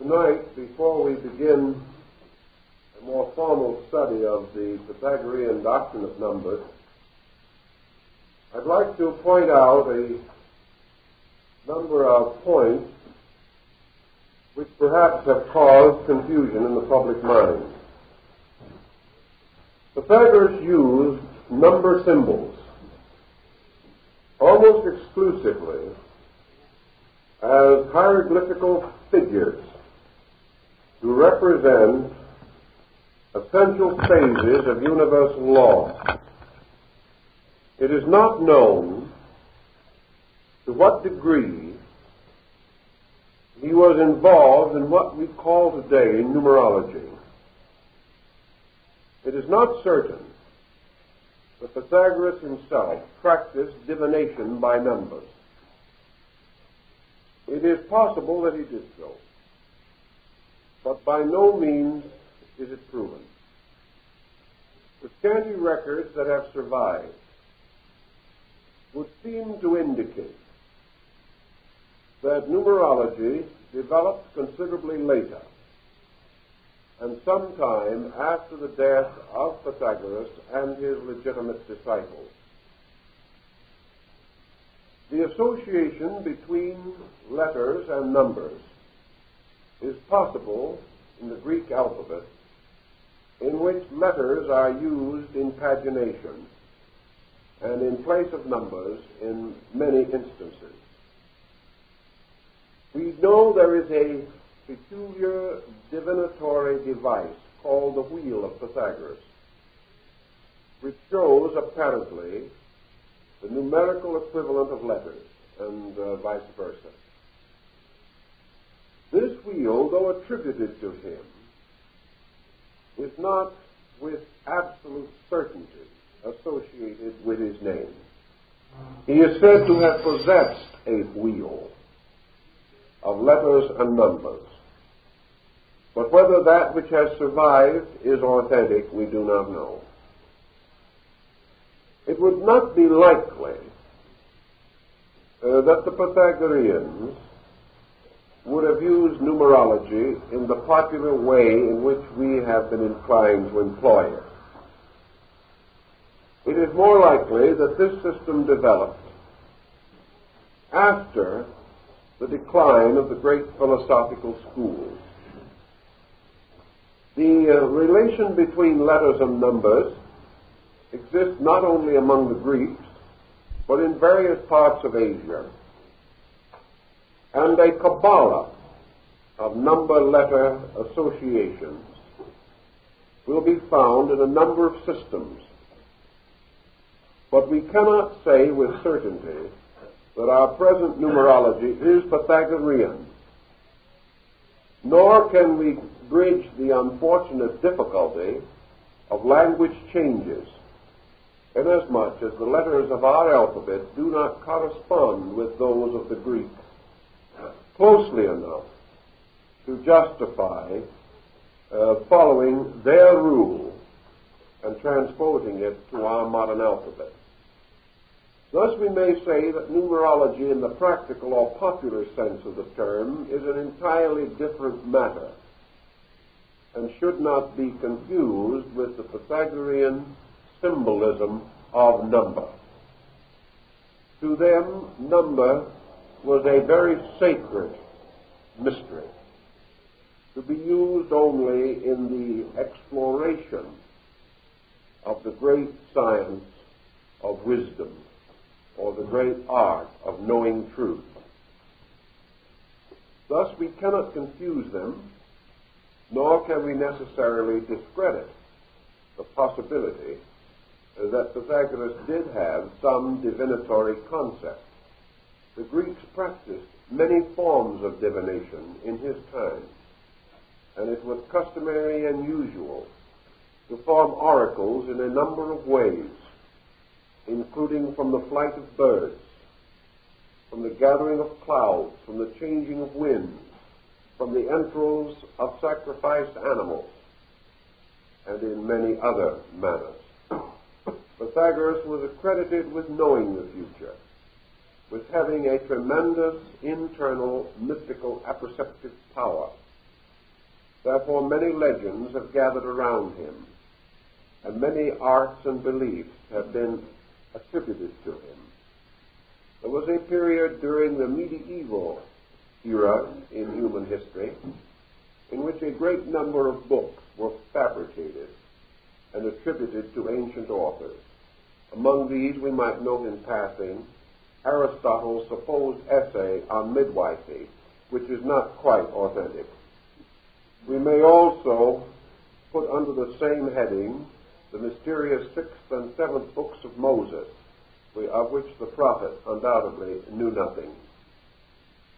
Tonight, before we begin a more formal study of the Pythagorean doctrine of numbers, I'd like to point out a number of points which perhaps have caused confusion in the public mind. Pythagoras used number symbols almost exclusively as hieroglyphical figures to represent essential phases of universal law. It is not known to what degree he was involved in what we call today numerology. It is not certain that Pythagoras himself practiced divination by numbers. It is possible that he did so, but by no means is it proven. The scanty records that have survived would seem to indicate that numerology developed considerably later, and sometime after the death of Pythagoras and his legitimate disciples. The association between letters and numbers is possible in the Greek alphabet, in which letters are used in pagination and in place of numbers in many instances. We know there is a peculiar divinatory device called the wheel of Pythagoras, which shows apparently the numerical equivalent of letters and vice versa. This wheel, though attributed to him, is not with absolute certainty associated with his name. He is said to have possessed a wheel of letters and numbers, but whether that which has survived is authentic, we do not know. It would not be likely that the Pythagoreans would have used numerology in the popular way in which we have been inclined to employ it. It is more likely that this system developed after the decline of the great philosophical schools. The relation between letters and numbers exists not only among the Greeks, but in various parts of Asia. And a Kabbalah of number-letter associations will be found in a number of systems. But we cannot say with certainty that our present numerology is Pythagorean, nor can we bridge the unfortunate difficulty of language changes, inasmuch as the letters of our alphabet do not correspond with those of the Greek closely enough to justify following their rule and transposing it to our modern alphabet. Thus we may say that numerology in the practical or popular sense of the term is an entirely different matter and should not be confused with the Pythagorean symbolism of number. To them, number was a very sacred mystery, to be used only in the exploration of the great science of wisdom, or the great art of knowing truth. Thus we cannot confuse them, nor can we necessarily discredit the possibility that Pythagoras did have some divinatory concept. The Greeks practiced many forms of divination in his time, and it was customary and usual to form oracles in a number of ways, including from the flight of birds, from the gathering of clouds, from the changing of winds, from the entrails of sacrificed animals, and in many other manners. Pythagoras was accredited with knowing the future, with having a tremendous internal mystical apperceptive power Therefore, many legends have gathered around him, and many arts and beliefs have been attributed to him. There was a period during the medieval era in human history in which a great number of books were fabricated and attributed to ancient authors. Among these, we might note in passing Aristotle's supposed essay on midwifery, which is not quite authentic. We may also put under the same heading the mysterious 6th and 7th books of Moses, of which the prophet undoubtedly knew nothing.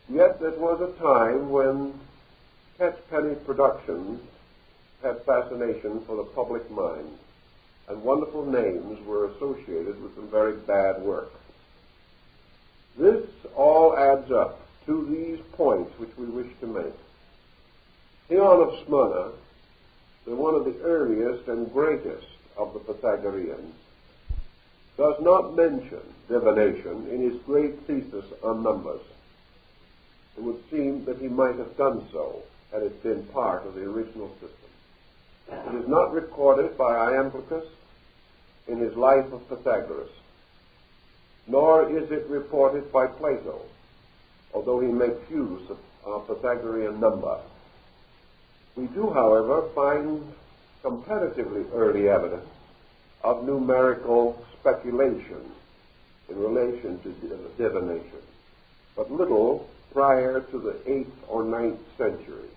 Yet there was a time when catchpenny productions had fascination for the public mind, and wonderful names were associated with some very bad work. This all adds up to these points which we wish to make. Theon of Smyrna, one of the earliest and greatest of the Pythagoreans, does not mention divination in his great thesis on numbers. It would seem that he might have done so had it been part of the original system. It is not recorded by Iamblichus in his Life of Pythagoras, nor is it reported by Plato, although he makes use of Pythagorean number. We do, however, find comparatively early evidence of numerical speculation in relation to divination, but little prior to the 8th or 9th century,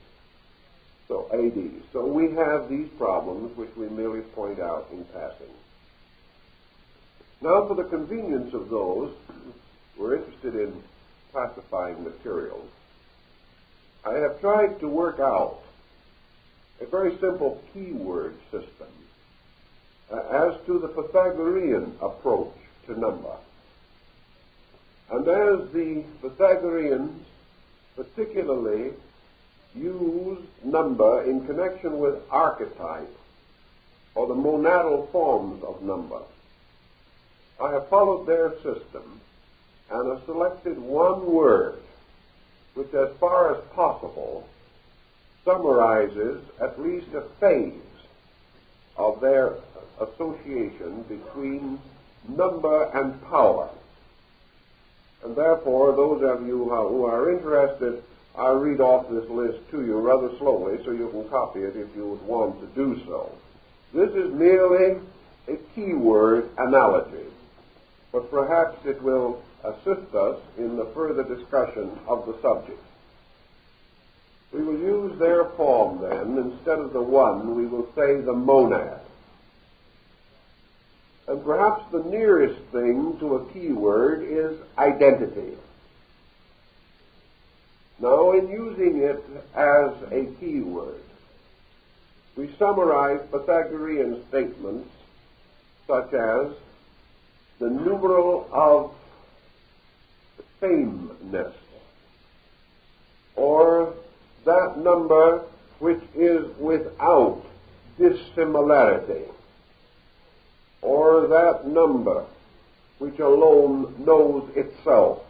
so AD. So we have these problems which we merely point out in passing. Now, for the convenience of those who are interested in classifying materials, I have tried to work out a very simple keyword system as to the Pythagorean approach to number. And as the Pythagoreans particularly use number in connection with archetype, or the monadal forms of number, I have followed their system and have selected one word which, as far as possible, summarizes at least a phase of their association between number and power. And therefore, those of you who are interested, I'll read off this list to you rather slowly so you can copy it if you would want to do so. This is merely a keyword analogy, but perhaps it will assist us in the further discussion of the subject. We will use their form then. Instead of the one, we will say the monad. And perhaps the nearest thing to a keyword is identity. Now, in using it as a keyword, we summarize Pythagorean statements such as the numeral of sameness, or that number which is without dissimilarity, or that number which alone knows itself.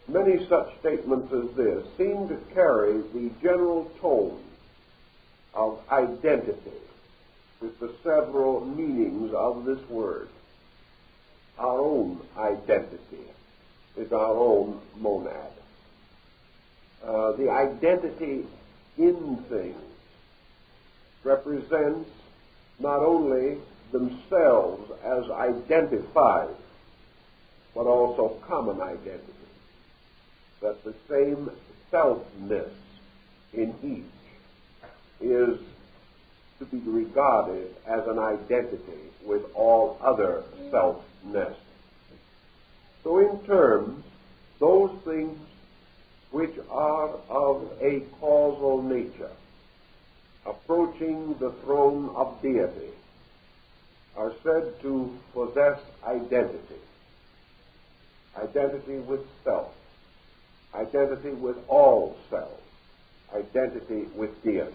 Many such statements as this seem to carry the general tone of identity with the several meanings of this word. Our own identity is our own monad. The identity in things represents not only themselves as identified, but also common identity. That the same selfness in each is to be regarded as an identity with all other selfness. So in terms, those things which are of a causal nature, approaching the throne of deity, are said to possess identity. Identity with self, identity with all self, identity with deity.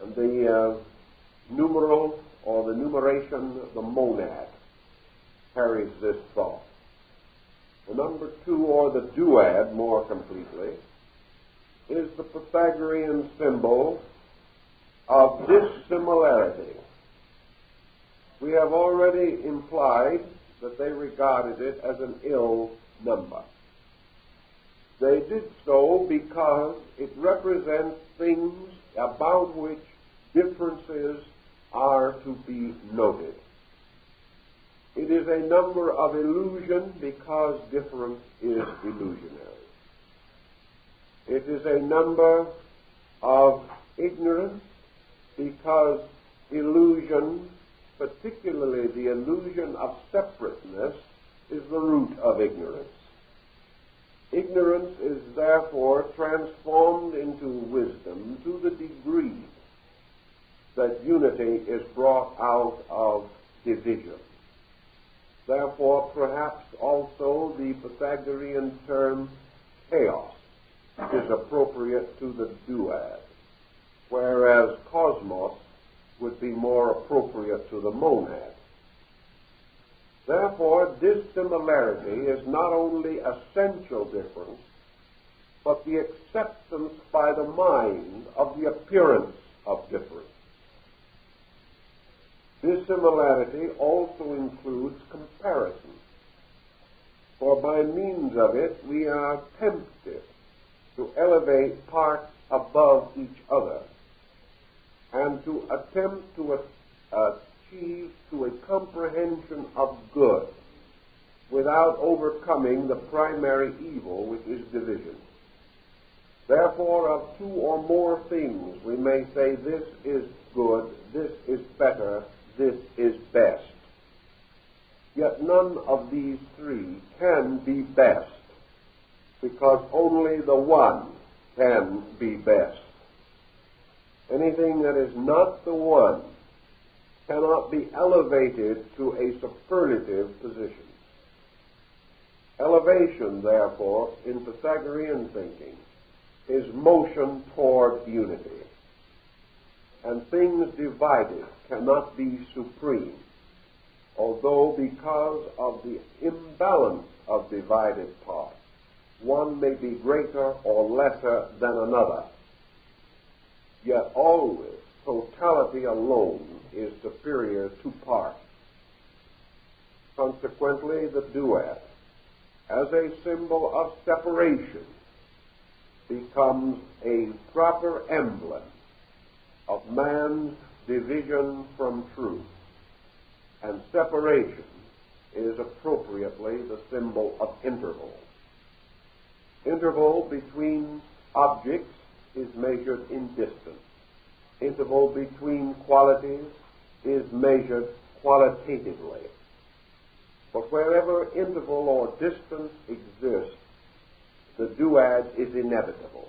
And the numeral, or the numeration, the monad, carries this thought. The number two, or the duad more completely, is the Pythagorean symbol of dissimilarity. We have already implied that they regarded it as an ill number. They did so because it represents things about which differences are to be noted. It is a number of illusion because difference is illusionary. It is a number of ignorance because illusion, particularly the illusion of separateness, is the root of ignorance. Ignorance is therefore transformed into wisdom to the degree that unity is brought out of division. Therefore, perhaps also the Pythagorean term chaos is appropriate to the duad, whereas cosmos would be more appropriate to the monad. Therefore, dissimilarity is not only essential difference, but the acceptance by the mind of the appearance of difference. Dissimilarity also includes comparison, for by means of it we are tempted to elevate parts above each other and to attempt to achieve to a comprehension of good without overcoming the primary evil, which is division. Therefore, of two or more things we may say this is good, this is better, this is best. Yet none of these three can be best, because only the one can be best. Anything that is not the one cannot be elevated to a superlative position. Elevation, therefore, in Pythagorean thinking, is motion toward unity. And things divided cannot be supreme, although because of the imbalance of divided parts, one may be greater or lesser than another. Yet always totality alone is superior to parts. Consequently, the duad, as a symbol of separation, becomes a proper emblem of man's division from truth, and separation is appropriately the symbol of interval. Interval between objects is measured in distance. Interval between qualities is measured qualitatively. But wherever interval or distance exists, the duad is inevitable.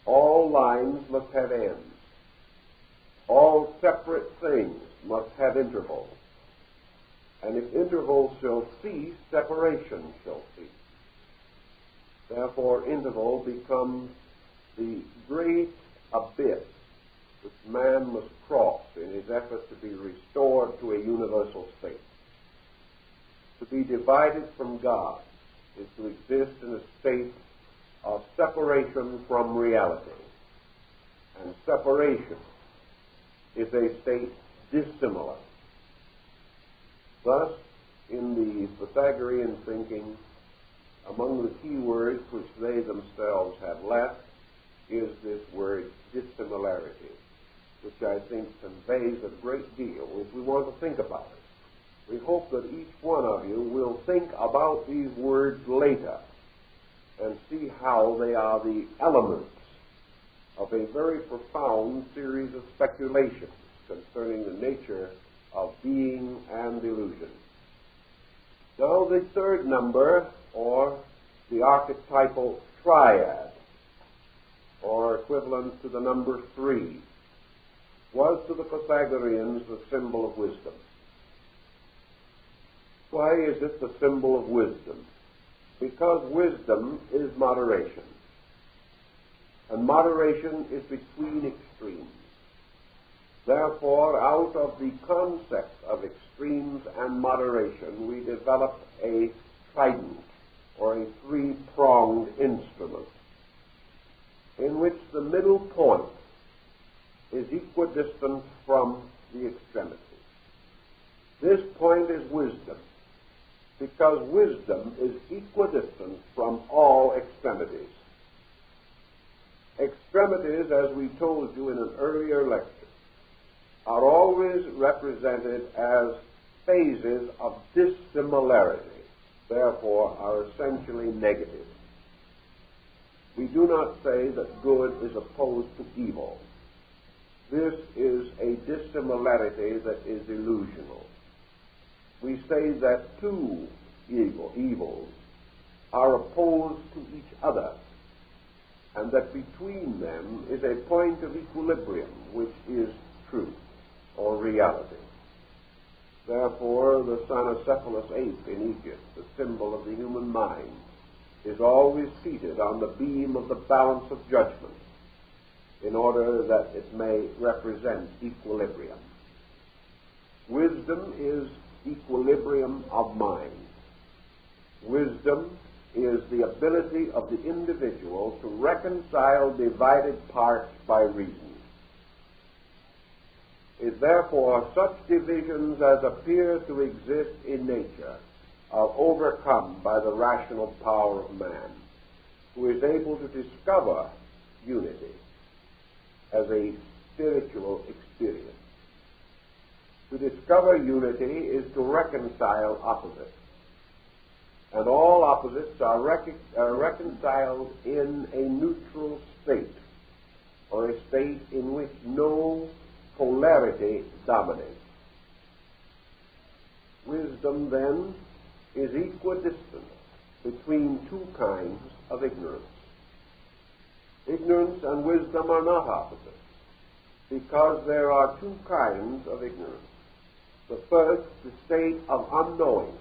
All lines must have ends. All separate things must have intervals. And if intervals shall cease, separation shall cease. Therefore, interval becomes the great abyss which man must cross in his effort to be restored to a universal state. To be divided from God is to exist in a state of separation from reality. And separation is a state dissimilar. Thus, in the Pythagorean thinking, among the key words which they themselves have left is this word dissimilarity, which I think conveys a great deal if we want to think about it. We hope that each one of you will think about these words later and see how they are the elements of a very profound series of speculations concerning the nature of being and illusion. Now, the third number, or the archetypal triad, or equivalent to the number 3, was to the Pythagoreans the symbol of wisdom. Why is it the symbol of wisdom? Because wisdom is moderation. And moderation is between extremes. Therefore, out of the concept of extremes and moderation, we develop a trident, or a three-pronged instrument. in which the middle point is equidistant from the extremity. This point is wisdom, because wisdom is equidistant from all extremities. Extremities, as we told you in an earlier lecture, are always represented as phases of dissimilarity, therefore are essentially negative. We do not say that good is opposed to evil. This is a dissimilarity that is illusional. We say that two evils are opposed to each other, and that between them is a point of equilibrium, which is truth or reality. Therefore, the cynocephalous ape in Egypt, the symbol of the human mind, is always seated on the beam of the balance of judgment in order that it may represent equilibrium. Wisdom is equilibrium of mind. Wisdom is the ability of the individual to reconcile divided parts by reason. Is therefore such divisions as appear to exist in nature are overcome by the rational power of man, who is able to discover unity as a spiritual experience. To discover unity is to reconcile opposites, and all opposites are reconciled in a neutral state, or a state in which no polarity dominates. Wisdom, then, is equidistant between two kinds of ignorance. Ignorance and wisdom are not opposite, because there are two kinds of ignorance. The first, the state of unknowing,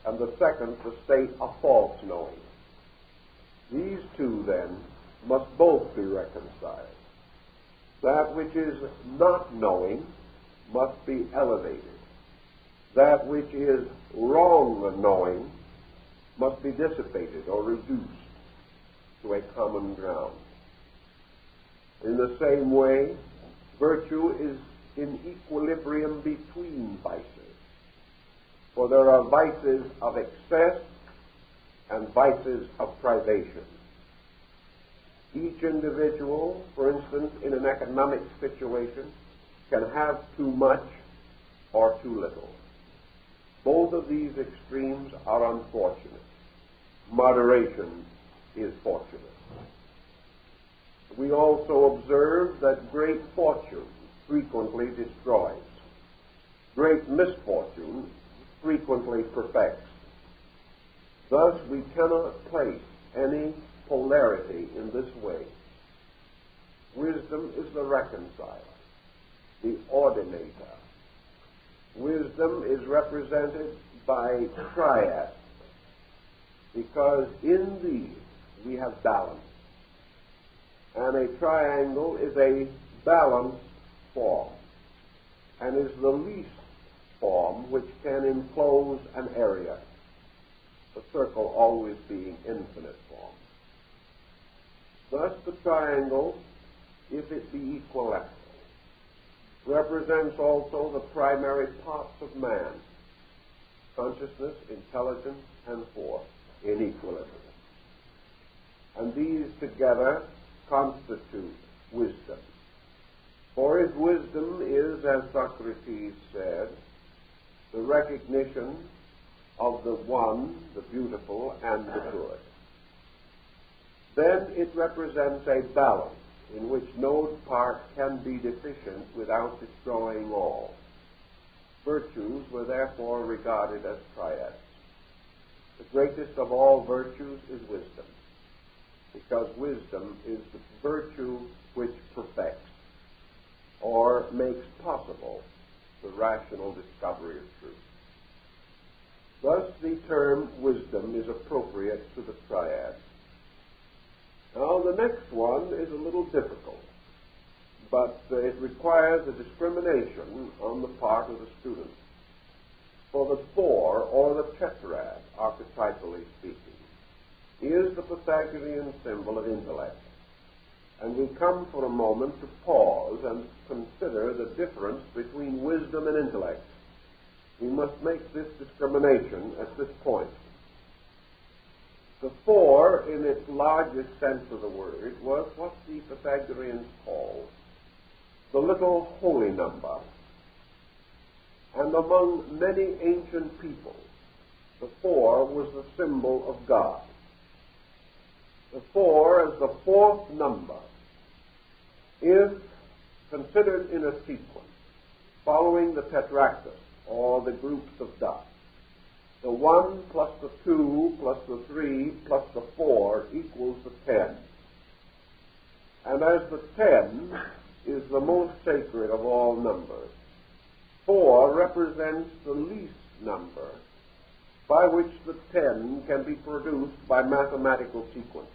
and the second, the state of false knowing. These two, then, must both be reconciled. That which is not knowing must be elevated. That which is wrong knowing must be dissipated or reduced to a common ground. In the same way, virtue is in equilibrium between vices. For there are vices of excess and vices of privation. Each individual, for instance, in an economic situation, can have too much or too little. Both of these extremes are unfortunate. Moderation is fortunate. We also observe that great fortune frequently destroys. Great misfortune frequently perfects. Thus, we cannot place any polarity in this way. Wisdom is the reconciler, the ordinator. Wisdom is represented by triads, because in these we have balance. And a triangle is a balanced form, and is the least form which can enclose an area, the circle always being infinite form. Thus the triangle, if it be equilateral, represents also the primary parts of man: consciousness, intelligence, and force in equilibrium. And these together constitute wisdom. For if wisdom is, as Socrates said, the recognition of the one, the beautiful, and the good, then it represents a balance in which no part can be deficient without destroying all. Virtues were therefore regarded as triads. The greatest of all virtues is wisdom, because wisdom is the virtue which perfects or makes possible the rational discovery of truth. Thus the term wisdom is appropriate to the triad. Now the next one is a little difficult, but it requires a discrimination on the part of the student. For the four, or the tetrad, archetypally speaking, is the Pythagorean symbol of intellect, And we come for a moment to pause and consider the difference between wisdom and intellect. We must make this discrimination at this point. The four, in its largest sense of the word, was what the Pythagoreans called the little holy number. And among many ancient peoples, the four was the symbol of God. The four, as the fourth number, is considered in a sequence, following the tetractys, or the groups of dots. The 1 plus the 2 plus the 3 plus the 4 equals the 10. And as the 10 is the most sacred of all numbers, 4 represents the least number by which the 10 can be produced by mathematical sequence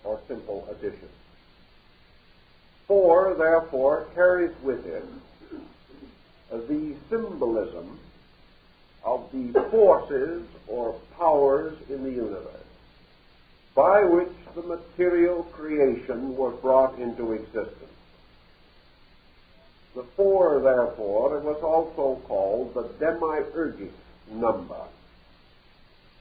or simple addition. 4, therefore, carries with it the symbolism of the forces or powers in the universe by which the material creation was brought into existence. The 4, therefore, it was also called the demiurgic number,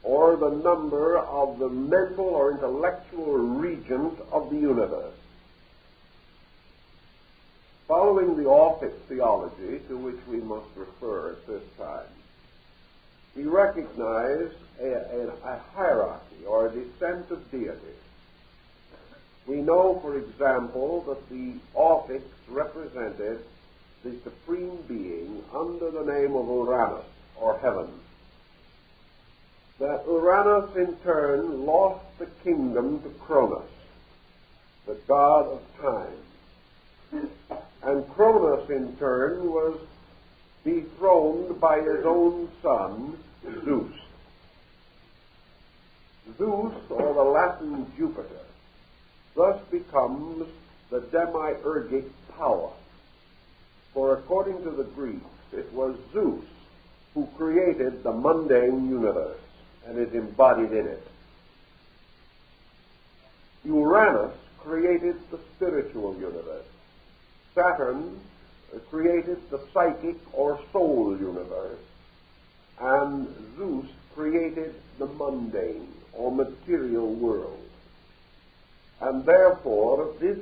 or the number of the mental or intellectual regions of the universe. Following the Orphic theology, to which we must refer at this time, we recognize a hierarchy or a descent of deities. We know, for example, that the Orphics represented the supreme being under the name of Uranus, or heaven. That Uranus, in turn, lost the kingdom to Cronus, the god of time. And Cronus, in turn, was dethroned by his own son, Zeus. Zeus, or the Latin Jupiter, thus becomes the demiurgic power. For according to the Greeks, it was Zeus who created the mundane universe and is embodied in it. Uranus created the spiritual universe. Saturn created the psychic or soul universe, and Zeus created the mundane or material world. And therefore, this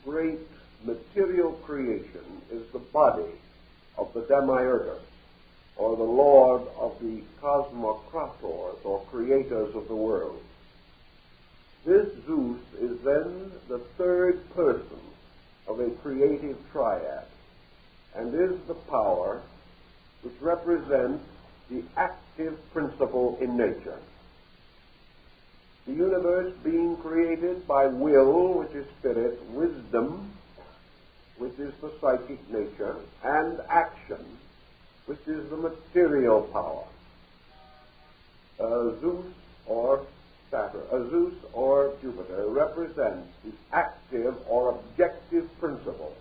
great material creation is the body of the Demiurgus, or the Lord of the Cosmocrators, or creators of the world. This Zeus is then the third person of a creative triad, and is the power which represents the active principle in nature. The universe being created by will, which is spirit, wisdom, which is the psychic nature, and action, which is the material power. Zeus or Jupiter represents the active or objective principle,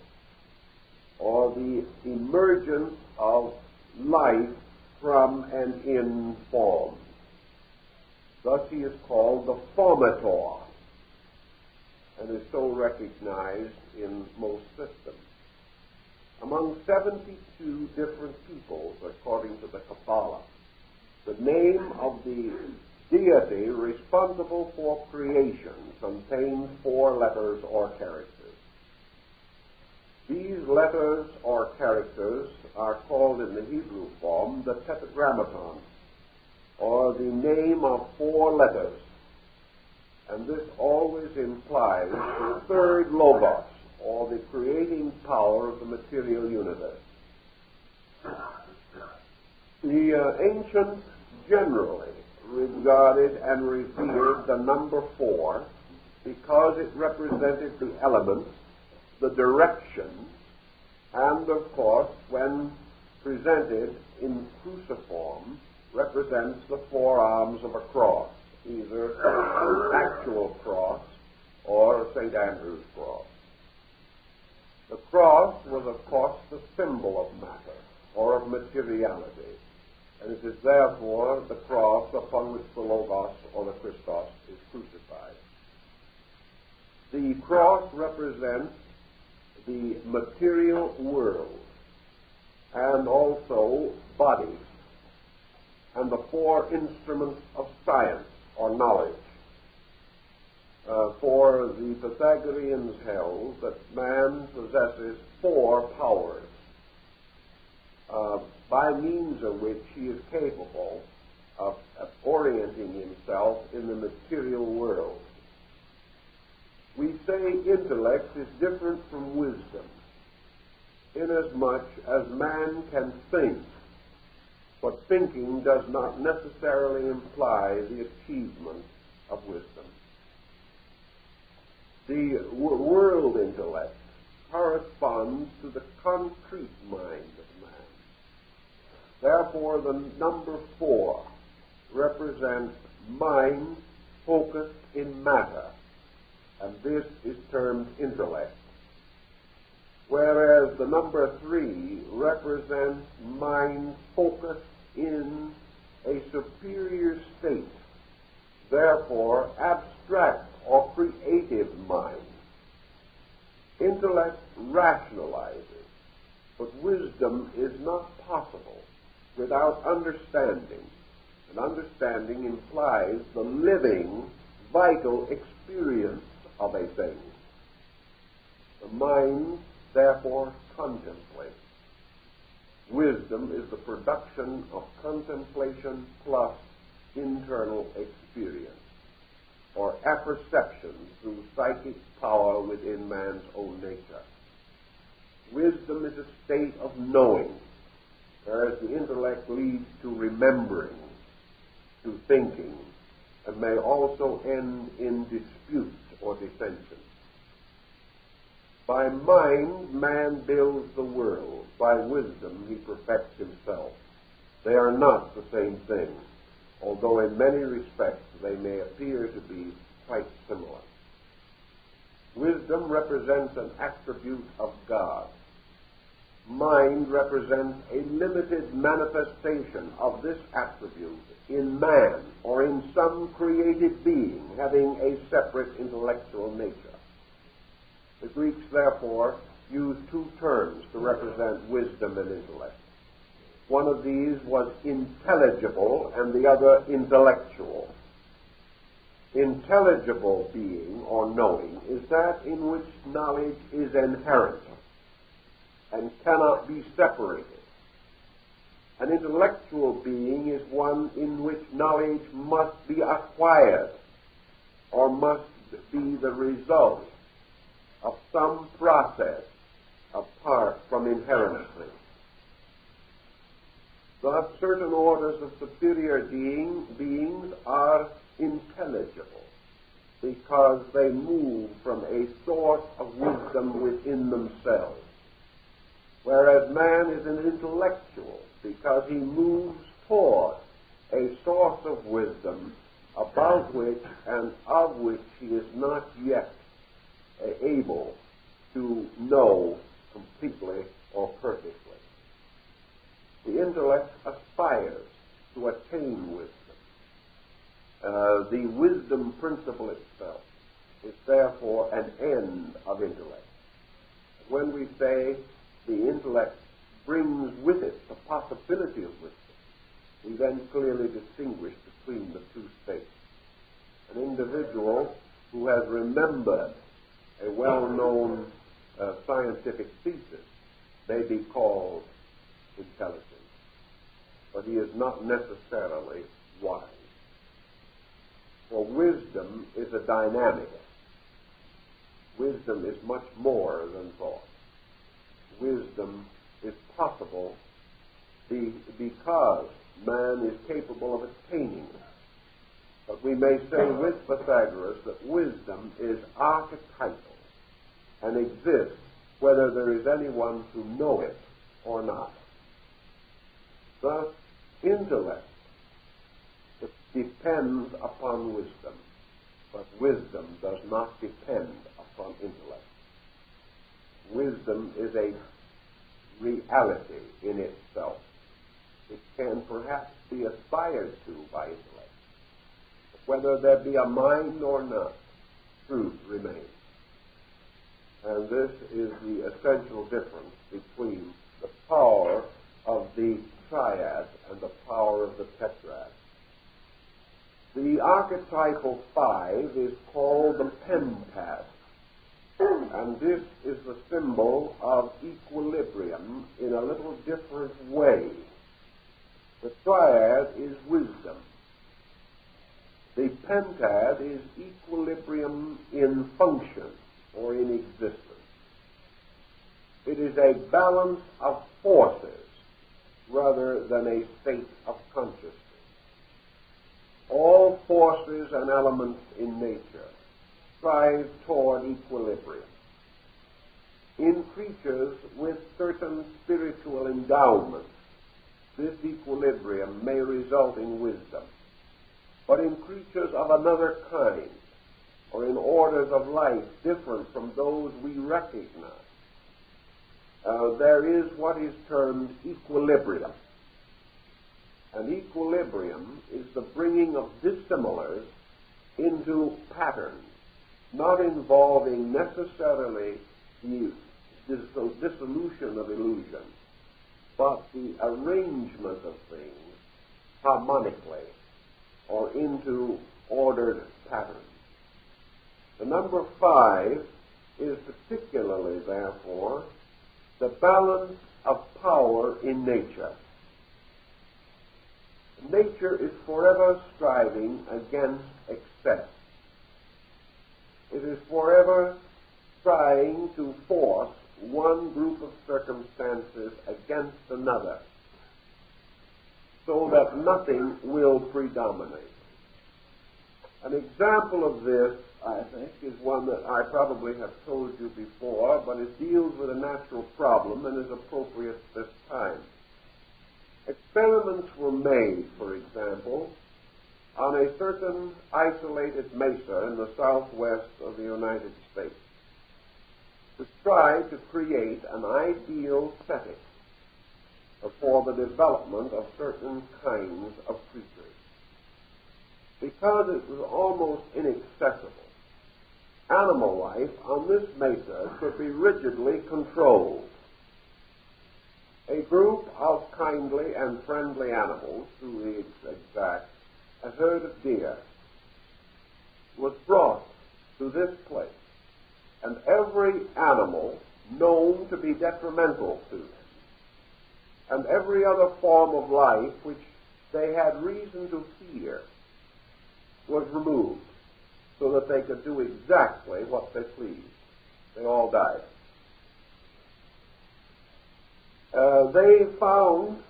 or the emergence of life from and in form. Thus he is called the formator, and is so recognized in most systems. Among 72 different peoples, according to the Kabbalah, the name of the deity responsible for creation contains 4 letters or characters. These letters or characters are called in the Hebrew form the tetragrammaton, or the name of 4 letters. And this always implies the third logos, or the creating power of the material universe. The ancients generally regarded and revered the number 4 because it represented the elements, the direction, and of course, when presented in cruciform, represents the 4 arms of a cross, either an actual cross or a St. Andrew's cross. The cross was, of course, the symbol of matter, or of materiality, and it is therefore the cross upon which the Logos or the Christos is crucified. The cross represents the material world and also bodies and the four instruments of science or knowledge. For the Pythagoreans held that man possesses four powers by means of which he is capable of orienting himself in the material world. We say intellect is different from wisdom, inasmuch as man can think, but thinking does not necessarily imply the achievement of wisdom. The world intellect corresponds to the concrete mind of man. Therefore, the number 4 represents mind focused in matter, and this is termed intellect. Whereas the number 3 represents mind focused in a superior state, therefore abstract or creative mind. Intellect rationalizes, but wisdom is not possible without understanding, and understanding implies the living, vital experience of a thing. The mind, therefore, contemplates. Wisdom is the production of contemplation plus internal experience, or apperception through psychic power within man's own nature. Wisdom is a state of knowing, whereas the intellect leads to remembering, to thinking, and may also end in disputes or dissension. By mind, man builds the world. By wisdom, he perfects himself. They are not the same thing, although in many respects they may appear to be quite similar. Wisdom represents an attribute of God. Mind represents a limited manifestation of this attribute in man or in some created being having a separate intellectual nature. The Greeks, therefore, used two terms to represent wisdom and intellect. One of these was intelligible and the other intellectual. Intelligible being or knowing is that in which knowledge is inherent and cannot be separated. An intellectual being is one in which knowledge must be acquired or must be the result of some process apart from inherency. Thus, certain orders of superior beings are intelligible because they move from a source of wisdom within themselves, whereas man is an intellectual because he moves toward a source of wisdom about which and of which he is not yet able to know completely or perfectly. The intellect aspires to attain wisdom. The wisdom principle itself is therefore an end of intellect. When we say the intellect brings with it the possibility of wisdom, we then clearly distinguish between the two states. An individual who has remembered a well-known scientific thesis may be called intelligent, but he is not necessarily wise. For wisdom is a dynamic. Wisdom is much more than thought. Wisdom is possible because man is capable of attaining it. But we may say with Pythagoras that wisdom is archetypal and exists whether there is anyone to know it or not. Thus, intellect depends upon wisdom, but wisdom does not depend upon intellect. Wisdom is a reality in itself. It can perhaps be aspired to by intellect. But whether there be a mind or not, truth remains. And this is the essential difference between the power of the triad and the power of the tetrad. The archetypal 5 is called the pentad, and this is the symbol of equilibrium in a little different way. The triad is wisdom. The pentad is equilibrium in function or in existence. It is a balance of forces rather than a state of consciousness. All forces and elements in nature strive toward equilibrium. In creatures with certain spiritual endowments, this equilibrium may result in wisdom. But in creatures of another kind, or in orders of life different from those we recognize, there is what is termed equilibrium. And equilibrium is the bringing of dissimilars into patterns, not involving necessarily the dissolution of illusion, but the arrangement of things harmonically or into ordered patterns. The number 5 is particularly, therefore, the balance of power in nature. Nature is forever striving against excess. It is forever trying to force one group of circumstances against another so that nothing will predominate. An example of this, I think, is one that I probably have told you before, but it deals with a natural problem and is appropriate at this time. Experiments were made, for example, on a certain isolated mesa in the southwest of the United States to try to create an ideal setting for the development of certain kinds of creatures. Because it was almost inaccessible, animal life on this mesa could be rigidly controlled. A group of kindly and friendly animals, to be exact, a herd of deer, was brought to this place, and every animal known to be detrimental to them, and every other form of life which they had reason to fear, was removed so that they could do exactly what they pleased. They all died. They found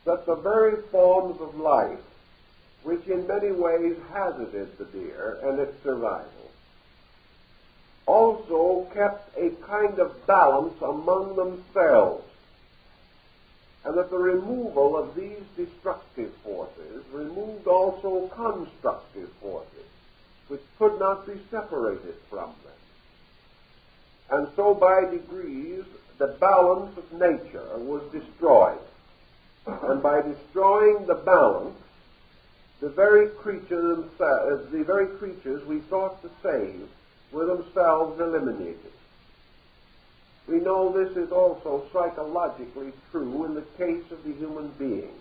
that the very forms of life which in many ways hazarded the deer and its survival also kept a kind of balance among themselves, and that the removal of these destructive forces removed also constructive forces which could not be separated from them. And so by degrees the balance of nature was destroyed. And by destroying the balance, the very creatures we sought to save were themselves eliminated. We know this is also psychologically true in the case of the human being.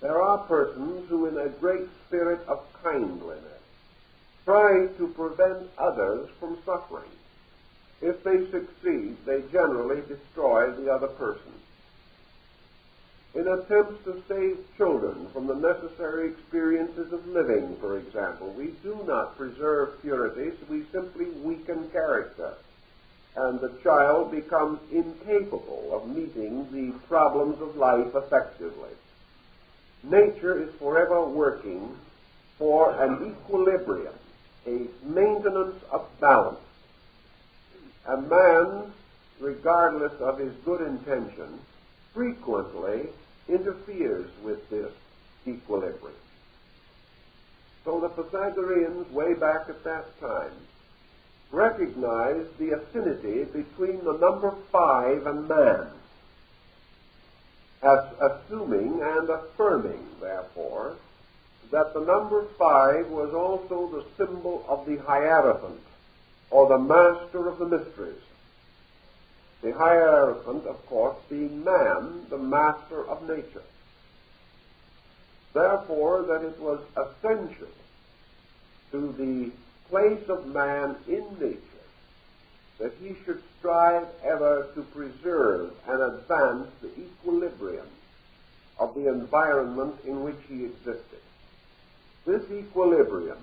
There are persons who, in a great spirit of kindliness, try to prevent others from suffering. If they succeed, they generally destroy the other person. In attempts to save children from the necessary experiences of living, for example, we do not preserve purity, so we simply weaken character, and the child becomes incapable of meeting the problems of life effectively. Nature is forever working for an equilibrium, a maintenance of balance. And man, regardless of his good intention, frequently interferes with this equilibrium. So the Pythagoreans, way back at that time, recognized the affinity between the number 5 and man, as assuming and affirming, therefore, that the number 5 was also the symbol of the Hierophant, or the master of the mysteries. The hierophant, of course, being man, the master of nature. Therefore, that it was essential to the place of man in nature that he should strive ever to preserve and advance the equilibrium of the environment in which he existed. This equilibrium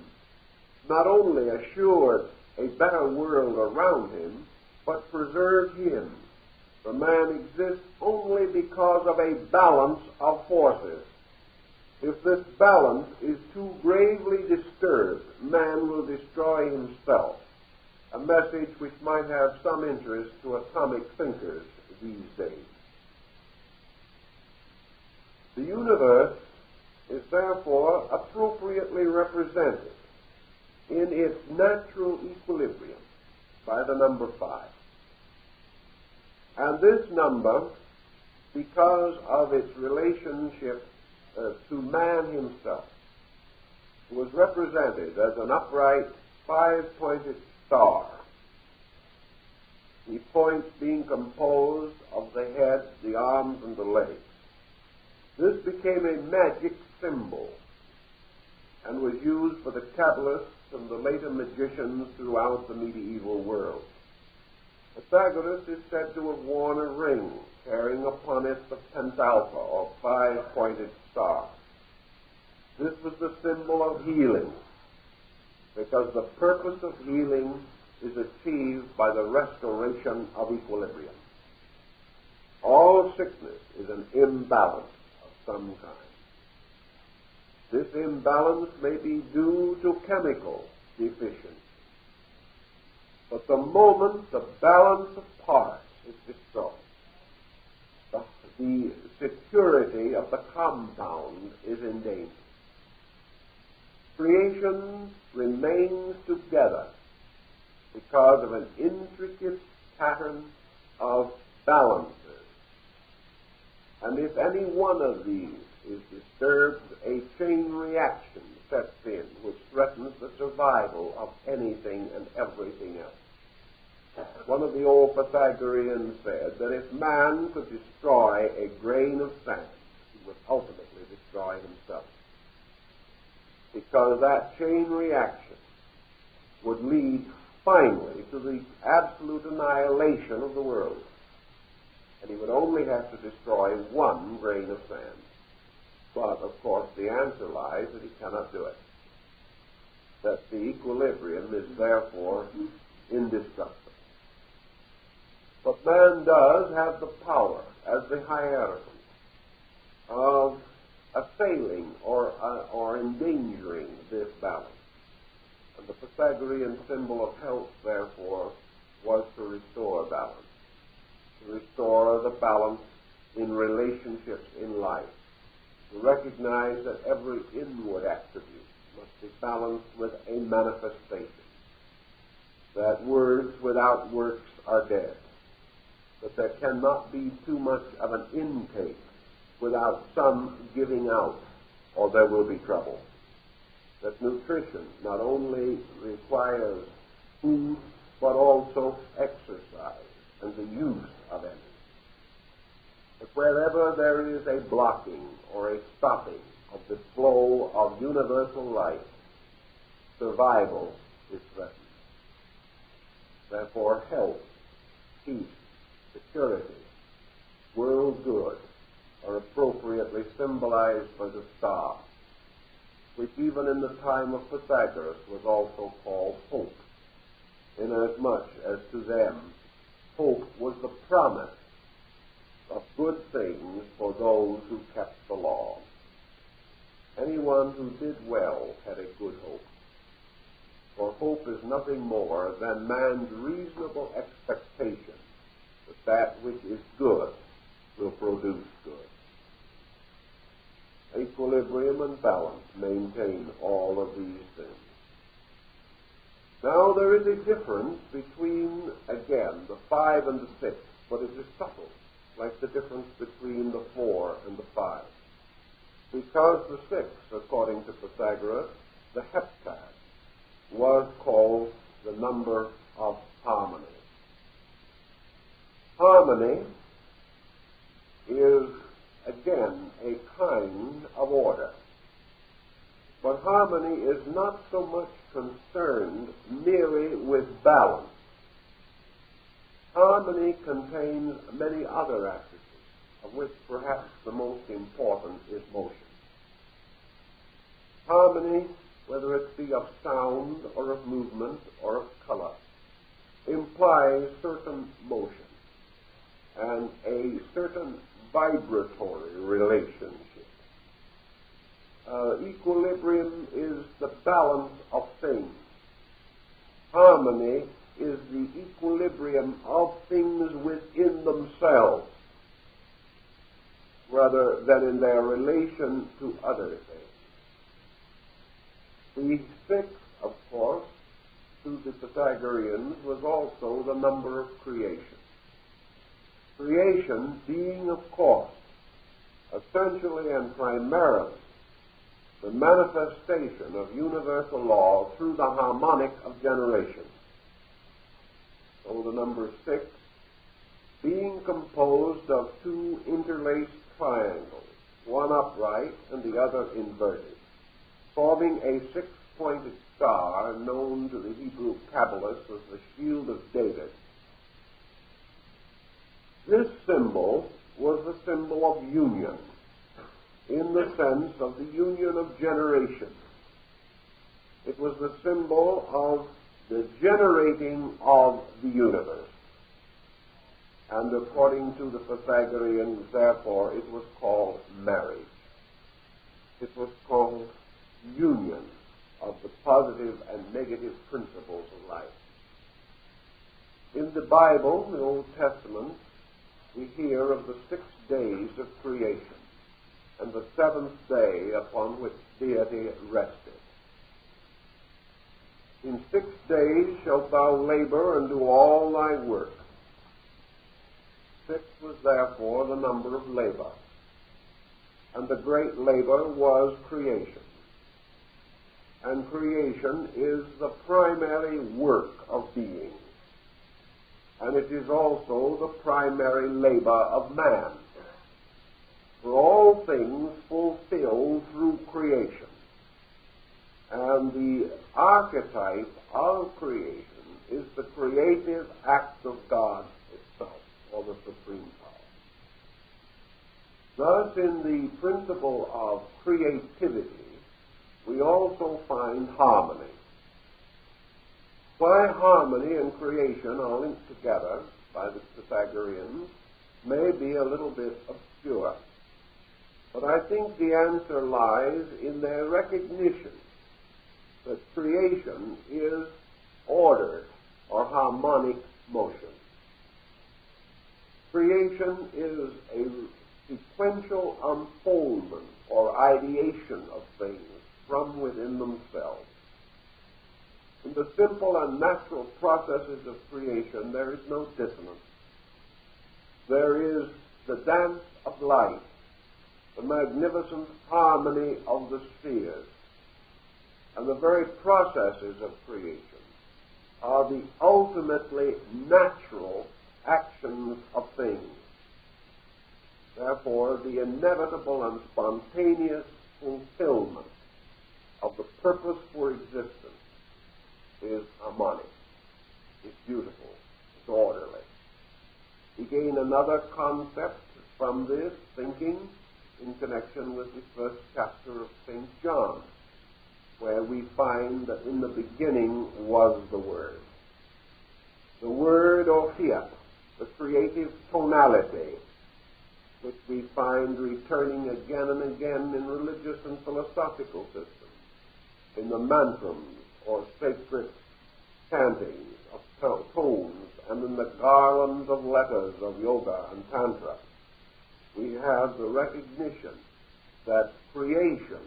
not only assured a better world around him, but preserved him. For man exists only because of a balance of forces. If this balance is too gravely disturbed, man will destroy himself, a message which might have some interest to atomic thinkers these days. The universe is therefore appropriately represented in its natural equilibrium by the number 5. And this number, because of its relationship to man himself, was represented as an upright 5-pointed star, the points being composed of the head, the arms, and the legs. This became a magic symbol and was used for the Kabbalists and the later magicians throughout the medieval world. Pythagoras is said to have worn a ring carrying upon it the pentalpha, or 5-pointed star. This was the symbol of healing, because the purpose of healing is achieved by the restoration of equilibrium. All sickness is an imbalance of some kind. This imbalance may be due to chemical deficiency. But the moment the balance of parts is destroyed, the security of the compound is in danger. Creation remains together because of an intricate pattern of balances. And if any one of these is disturbed, a chain reaction sets in which threatens the survival of anything and everything else. One of the old Pythagoreans said that if man could destroy a grain of sand, he would ultimately destroy himself, because that chain reaction would lead finally to the absolute annihilation of the world, and he would only have to destroy one grain of sand. But, of course, the answer lies that he cannot do it, that the equilibrium is therefore indestructible. But man does have the power, as the hierophant, of assailing or endangering this balance. And the Pythagorean symbol of health, therefore, was to restore balance, to restore the balance in relationships in life, to recognize that every inward attribute must be balanced with a manifestation, that words without works are dead, that there cannot be too much of an intake without some giving out, or there will be trouble. That nutrition not only requires food, but also exercise and the use of energy. That wherever there is a blocking or a stopping of the flow of universal life, survival is threatened. Therefore, health, peace, security, world good are appropriately symbolized by the star, which even in the time of Pythagoras was also called hope, inasmuch as to them hope was the promise of good things for those who kept the law. Anyone who did well had a good hope, for hope is nothing more than man's reasonable expectation that that which is good will produce good. Equilibrium and balance maintain all of these things. Now there is a difference between, again, the 5 and the 6, but it is subtle, like the difference between the 4 and the 5. Because the 6, according to Pythagoras, the heptad, was called the number of harmony. Harmony is, again, a kind of order. But harmony is not so much concerned merely with balance. Harmony contains many other attributes, of which perhaps the most important is motion. Harmony, whether it be of sound or of movement or of color, implies certain motion and a certain vibratory relationship. Equilibrium is the balance of things. Harmony is the equilibrium of things within themselves, rather than in their relation to other things. The six, of course, to the Pythagoreans was also the number of creation. Creation being, of course, essentially and primarily the manifestation of universal law through the harmonic of generation. So the number six, being composed of two interlaced triangles, one upright and the other inverted, forming a six-pointed star known to the Hebrew Kabbalists as the Shield of David. This symbol was the symbol of union, in the sense of the union of generation. It was the symbol of the generating of the universe. And according to the Pythagoreans, therefore, it was called marriage. It was called union of the positive and negative principles of life. In the Bible, the Old Testament, we hear of the 6 days of creation, and the 7th day upon which deity rested. In 6 days shalt thou labor and do all thy work. 6 was therefore the number of labor, and the great labor was creation. And creation is the primary work of being, and it is also the primary labor of man. For all things fulfilled through creation. And the archetype of creation is the creative act of God itself, or the supreme power. Thus, in the principle of creativity, we also find harmony. Why harmony and creation are linked together by the Pythagoreans may be a little bit obscure. But I think the answer lies in their recognition that creation is ordered or harmonic motion. Creation is a sequential unfoldment or ideation of things from within themselves. In the simple and natural processes of creation, there is no dissonance. There is the dance of life, the magnificent harmony of the spheres, and the very processes of creation are the ultimately natural actions of things. Therefore, the inevitable and spontaneous fulfillment of the purpose for existence is harmonic, it's beautiful, it's orderly. We gain another concept from this thinking in connection with the first chapter of St. John, where we find that in the beginning was the Word. The Word, or fiat, the creative tonality, which we find returning again and again in religious and philosophical systems, in the mantrams, or sacred chantings of tones, and in the garlands of letters of yoga and tantra. We have the recognition that creation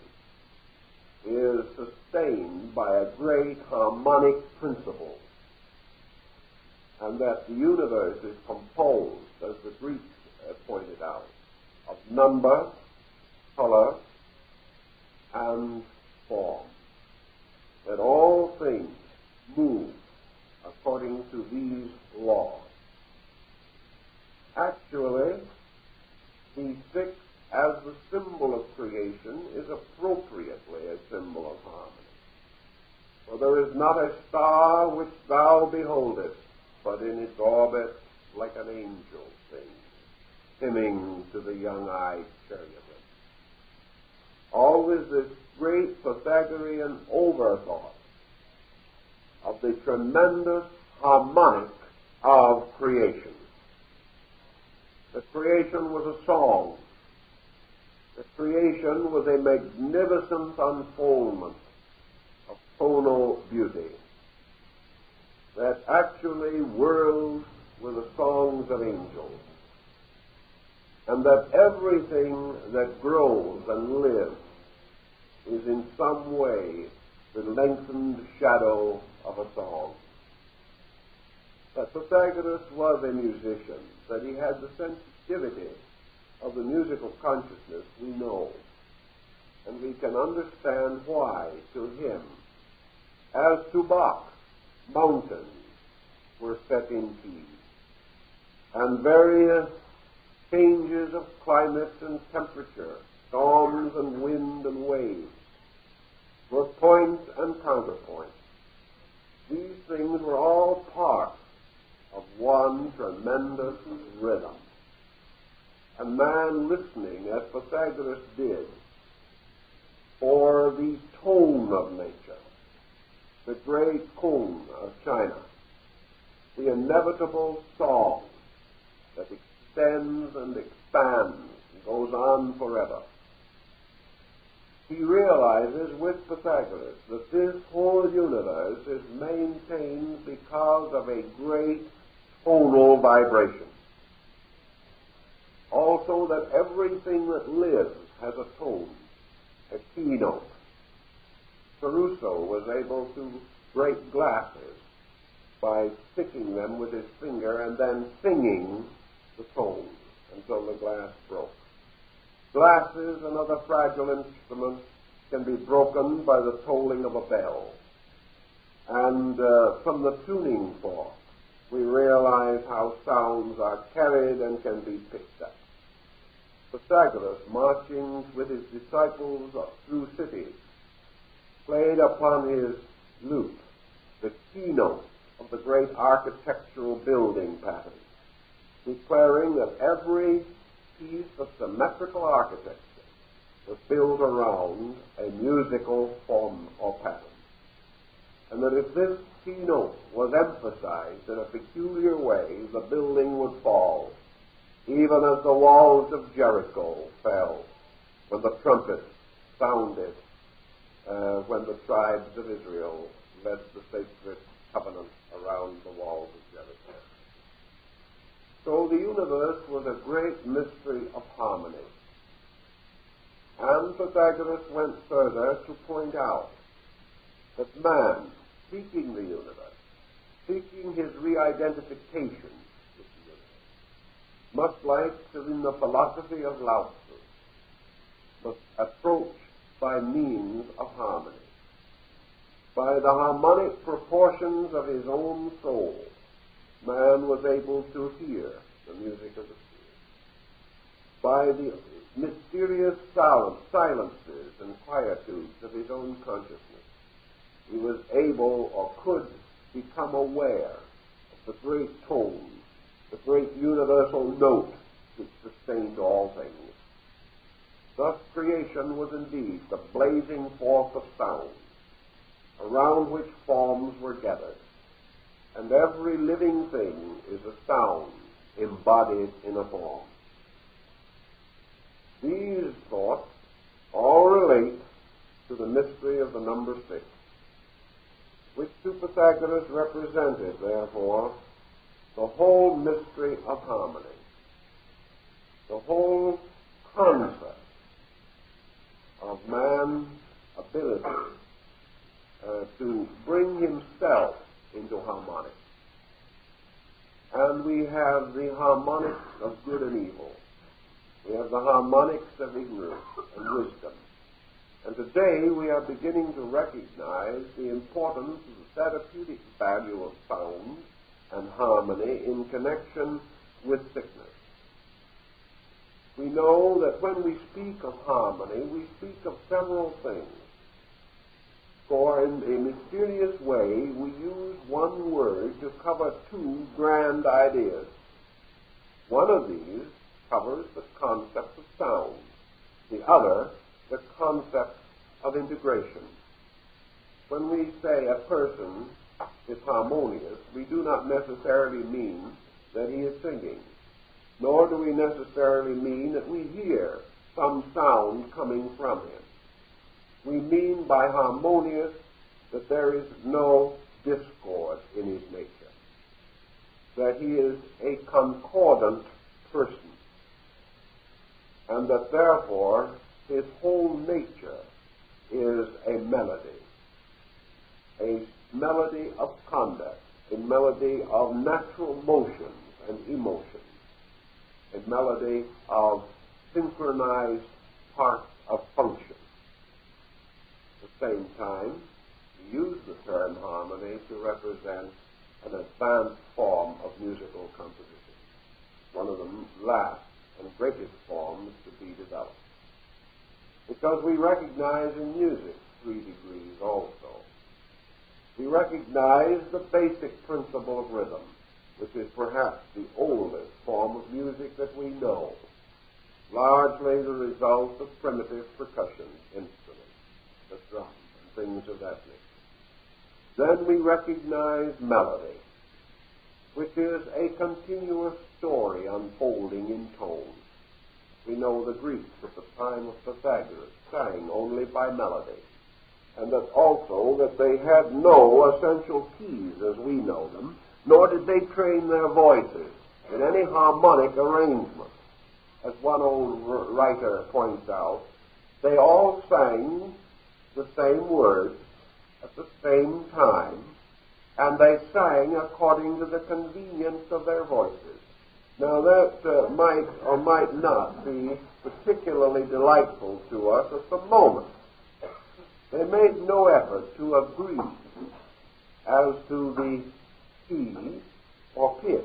is sustained by a great harmonic principle, and that the universe is composed, as the Greeks pointed out, of number, color, and form. That all things move according symbol of creation is appropriately a symbol of harmony. For there is not a star which thou beholdest, but in its orbit like an angel sings, hymning to the young-eyed cherubim. Always this great Pythagorean overthought of the tremendous harmonic of creation. The creation was a song. The creation was a magnificent unfoldment of tonal beauty that actually whirled with the songs of angels, and that everything that grows and lives is in some way the lengthened shadow of a song. That Pythagoras was a musician, that he had the sensitivity of the musical consciousness, we know. And we can understand why, to him, as to Bach, mountains were set in key, and various changes of climate and temperature, storms and wind and waves, were point and counterpoint. These things were all part of one tremendous rhythm. And man listening, as Pythagoras did, for the tone of nature, the great Kung of China, the inevitable song that extends and expands and goes on forever. He realizes with Pythagoras that this whole universe is maintained because of a great tonal vibration. Also that everything that lives has a tone, a keynote. Caruso was able to break glasses by sticking them with his finger and then singing the tone until the glass broke. Glasses and other fragile instruments can be broken by the tolling of a bell. And from the tuning fork, we realize how sounds are carried and can be picked up. Pythagoras, marching with his disciples through cities, played upon his lute the keynote of the great architectural building pattern, declaring that every piece of symmetrical architecture was built around a musical form or pattern. And that if this keynote was emphasized in a peculiar way, the building would fall, even as the walls of Jericho fell when the trumpet sounded, when the tribes of Israel led the sacred covenant around the walls of Jericho. So the universe was a great mystery of harmony. And Pythagoras went further to point out that man, seeking the universe, seeking his re-identification with the universe, much like in the philosophy of Lao Tzu, must approach by means of harmony. By the harmonic proportions of his own soul, man was able to hear the music of the Spirit. By the mysterious silences and quietudes of his own consciousness, he was able or could become aware of the great tone, the great universal note which sustained all things. Thus creation was indeed the blazing forth of sound, around which forms were gathered, and every living thing is a sound embodied in a form. These thoughts all relate to the mystery of the number 6, which to Pythagoras represented, therefore, the whole mystery of harmony, the whole concept of man's ability to bring himself into harmony. And we have the harmonics of good and evil. We have the harmonics of ignorance and wisdom. And today we are beginning to recognize the importance of the therapeutic value of sound and harmony in connection with sickness. we know that when we speak of harmony, we speak of several things. For in a mysterious way, we use one word to cover two grand ideas. One of these covers the concept of sound, the other the concept of integration. When we say a person is harmonious, we do not necessarily mean that he is singing, nor do we necessarily mean that we hear some sound coming from him. We mean by harmonious that there is no discord in his nature, that he is a concordant person, and that therefore his whole nature is a melody of conduct, a melody of natural motions and emotions, a melody of synchronized parts of function. At the same time, we use the term harmony to represent an advanced form of musical composition, one of the last and greatest forms to be developed. Because we recognize in music 3 degrees also. We recognize the basic principle of rhythm, which is perhaps the oldest form of music that we know, largely the result of primitive percussion instruments, the drum, and things of that nature. Then we recognize melody, which is a continuous story unfolding in tone. We know the Greeks at the time of Pythagoras sang only by melody, and that also that they had no essential keys as we know them, nor did they train their voices in any harmonic arrangement. As one old writer points out, they all sang the same words at the same time, and they sang according to the convenience of their voices. Now that might or might not be particularly delightful to us at the moment. They made no effort to agree as to the key or pitch.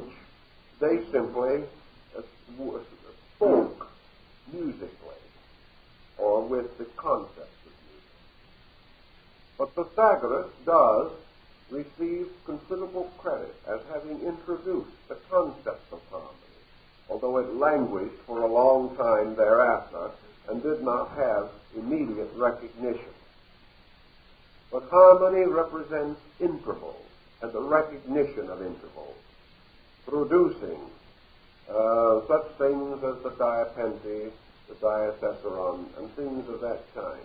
They simply spoke musically or with the concept of music. But Pythagoras does receive considerable credit as having introduced the concept of harmony, although it languished for a long time thereafter and did not have immediate recognition. But harmony represents intervals and the recognition of intervals, producing such things as the diapente, the diacesaron, and things of that kind,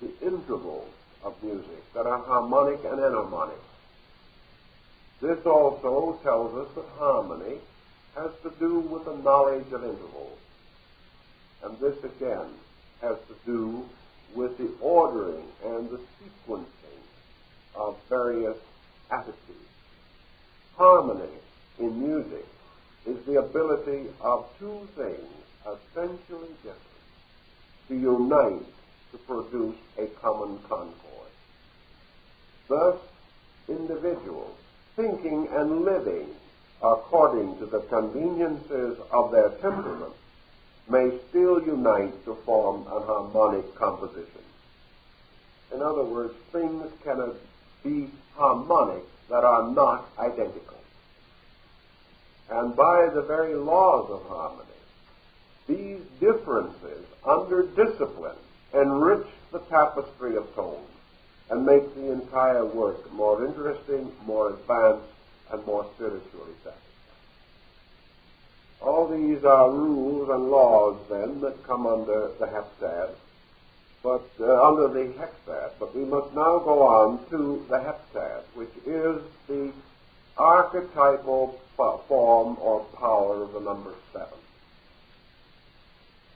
the intervals of music that are harmonic and enharmonic. This also tells us that harmony has to do with the knowledge of intervals. And this again has to do with the ordering and the sequencing of various attitudes. Harmony in music is the ability of two things essentially different to unite to produce a common concord. Thus, individuals thinking and living according to the conveniences of their temperament may still unite to form an harmonic composition. In other words, things cannot be harmonic that are not identical. And by the very laws of harmony, these differences under discipline enrich the tapestry of tone and make the entire work more interesting, more advanced, and more spiritually satisfying. All these are rules and laws, then, that come under the heptad, but under the hexad. But we must now go on to the heptad, which is the archetypal form or power of the number 7.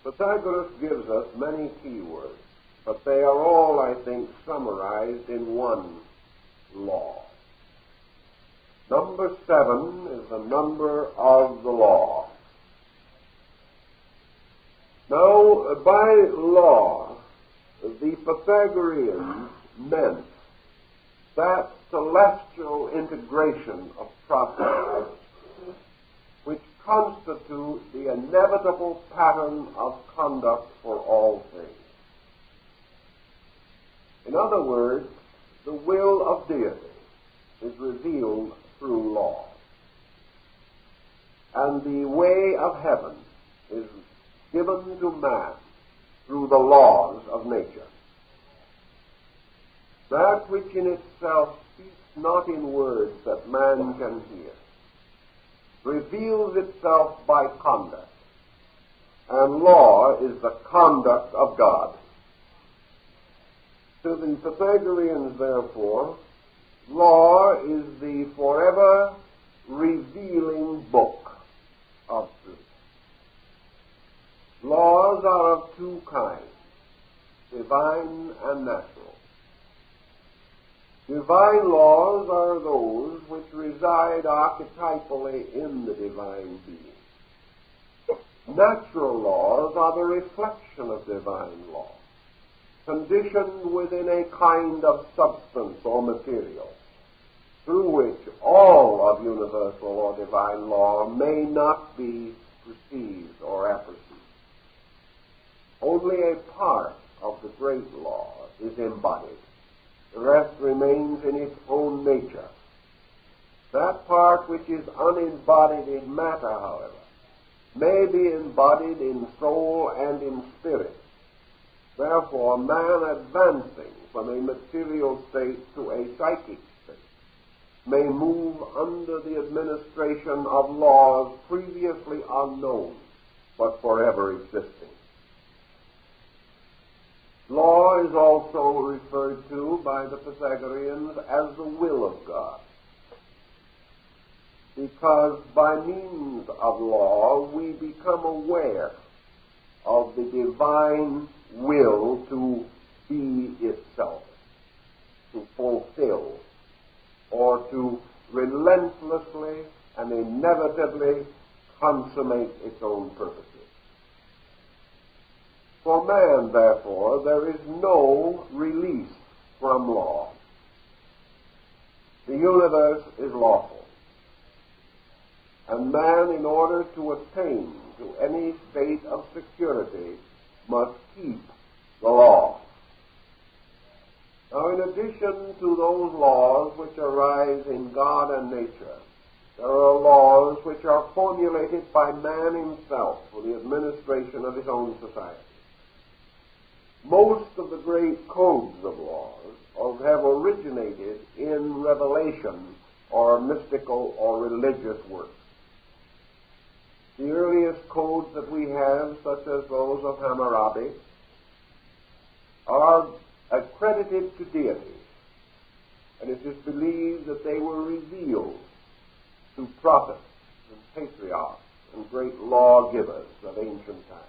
Pythagoras gives us many key words, but they are all, I think, summarized in one law. Number 7 is the number of the law. Now, by law, the Pythagoreans meant that celestial integration of processes which constitute the inevitable pattern of conduct for all things. In other words, the will of deity is revealed through law, and the way of heaven is given to man through the laws of nature. That which in itself speaks not in words that man can hear reveals itself by conduct, and law is the conduct of God. To the Pythagoreans, therefore, law is the forever revealing book of truth. Laws are of two kinds, divine and natural. Divine laws are those which reside archetypally in the divine being. Natural laws are the reflection of divine law, conditioned within a kind of substance or material, through which all of universal or divine law may not be perceived or apperceived. Only a part of the great law is embodied. The rest remains in its own nature. That part which is unembodied in matter, however, may be embodied in soul and in spirit. Therefore, man advancing from a material state to a psychic state may move under the administration of laws previously unknown, but forever existing. Law is also referred to by the Pythagoreans as the will of God, because by means of law we become aware of the divine will to be itself, to fulfill, or to relentlessly and inevitably consummate its own purposes. For man, therefore, there is no release from law. The universe is lawful, and man, in order to attain to any state of security, must keep the law. Now, in addition to those laws which arise in God and nature, there are laws which are formulated by man himself for the administration of his own society. Most of the great codes of laws have originated in revelation or mystical or religious works. The earliest codes that we have, such as those of Hammurabi, are accredited to deities, and it is believed that they were revealed to prophets and patriarchs and great lawgivers of ancient times.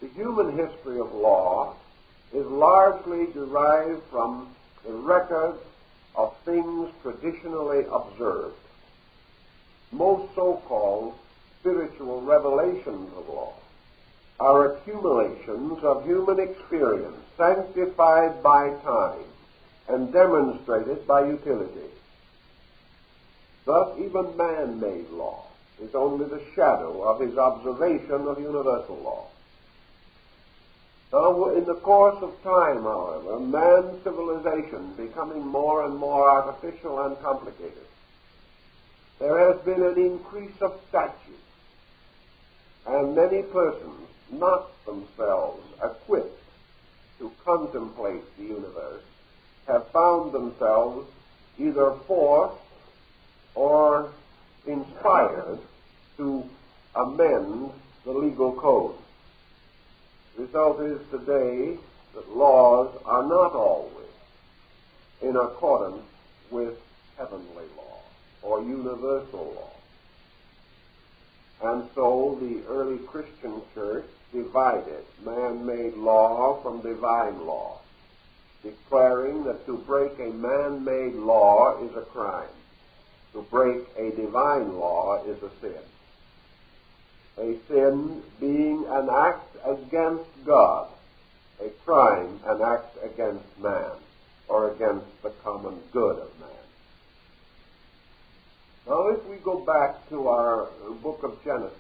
The human history of law is largely derived from the record of things traditionally observed. Most so-called spiritual revelations of law are accumulations of human experience, sanctified by time and demonstrated by utility. Thus, even man-made law is only the shadow of his observation of universal law. Now, in the course of time, however, man's civilization becoming more and more artificial and complicated, there has been an increase of statutes, and many persons, not themselves equipped to contemplate the universe, have found themselves either forced or inspired to amend the legal code. The result is today that laws are not always in accordance with heavenly law or universal law. And so the early Christian church divided man-made law from divine law, declaring that to break a man-made law is a crime. To break a divine law is a sin. A sin being an act against God, a crime an act against man, or against the common good of man. Now, if we go back to our book of Genesis,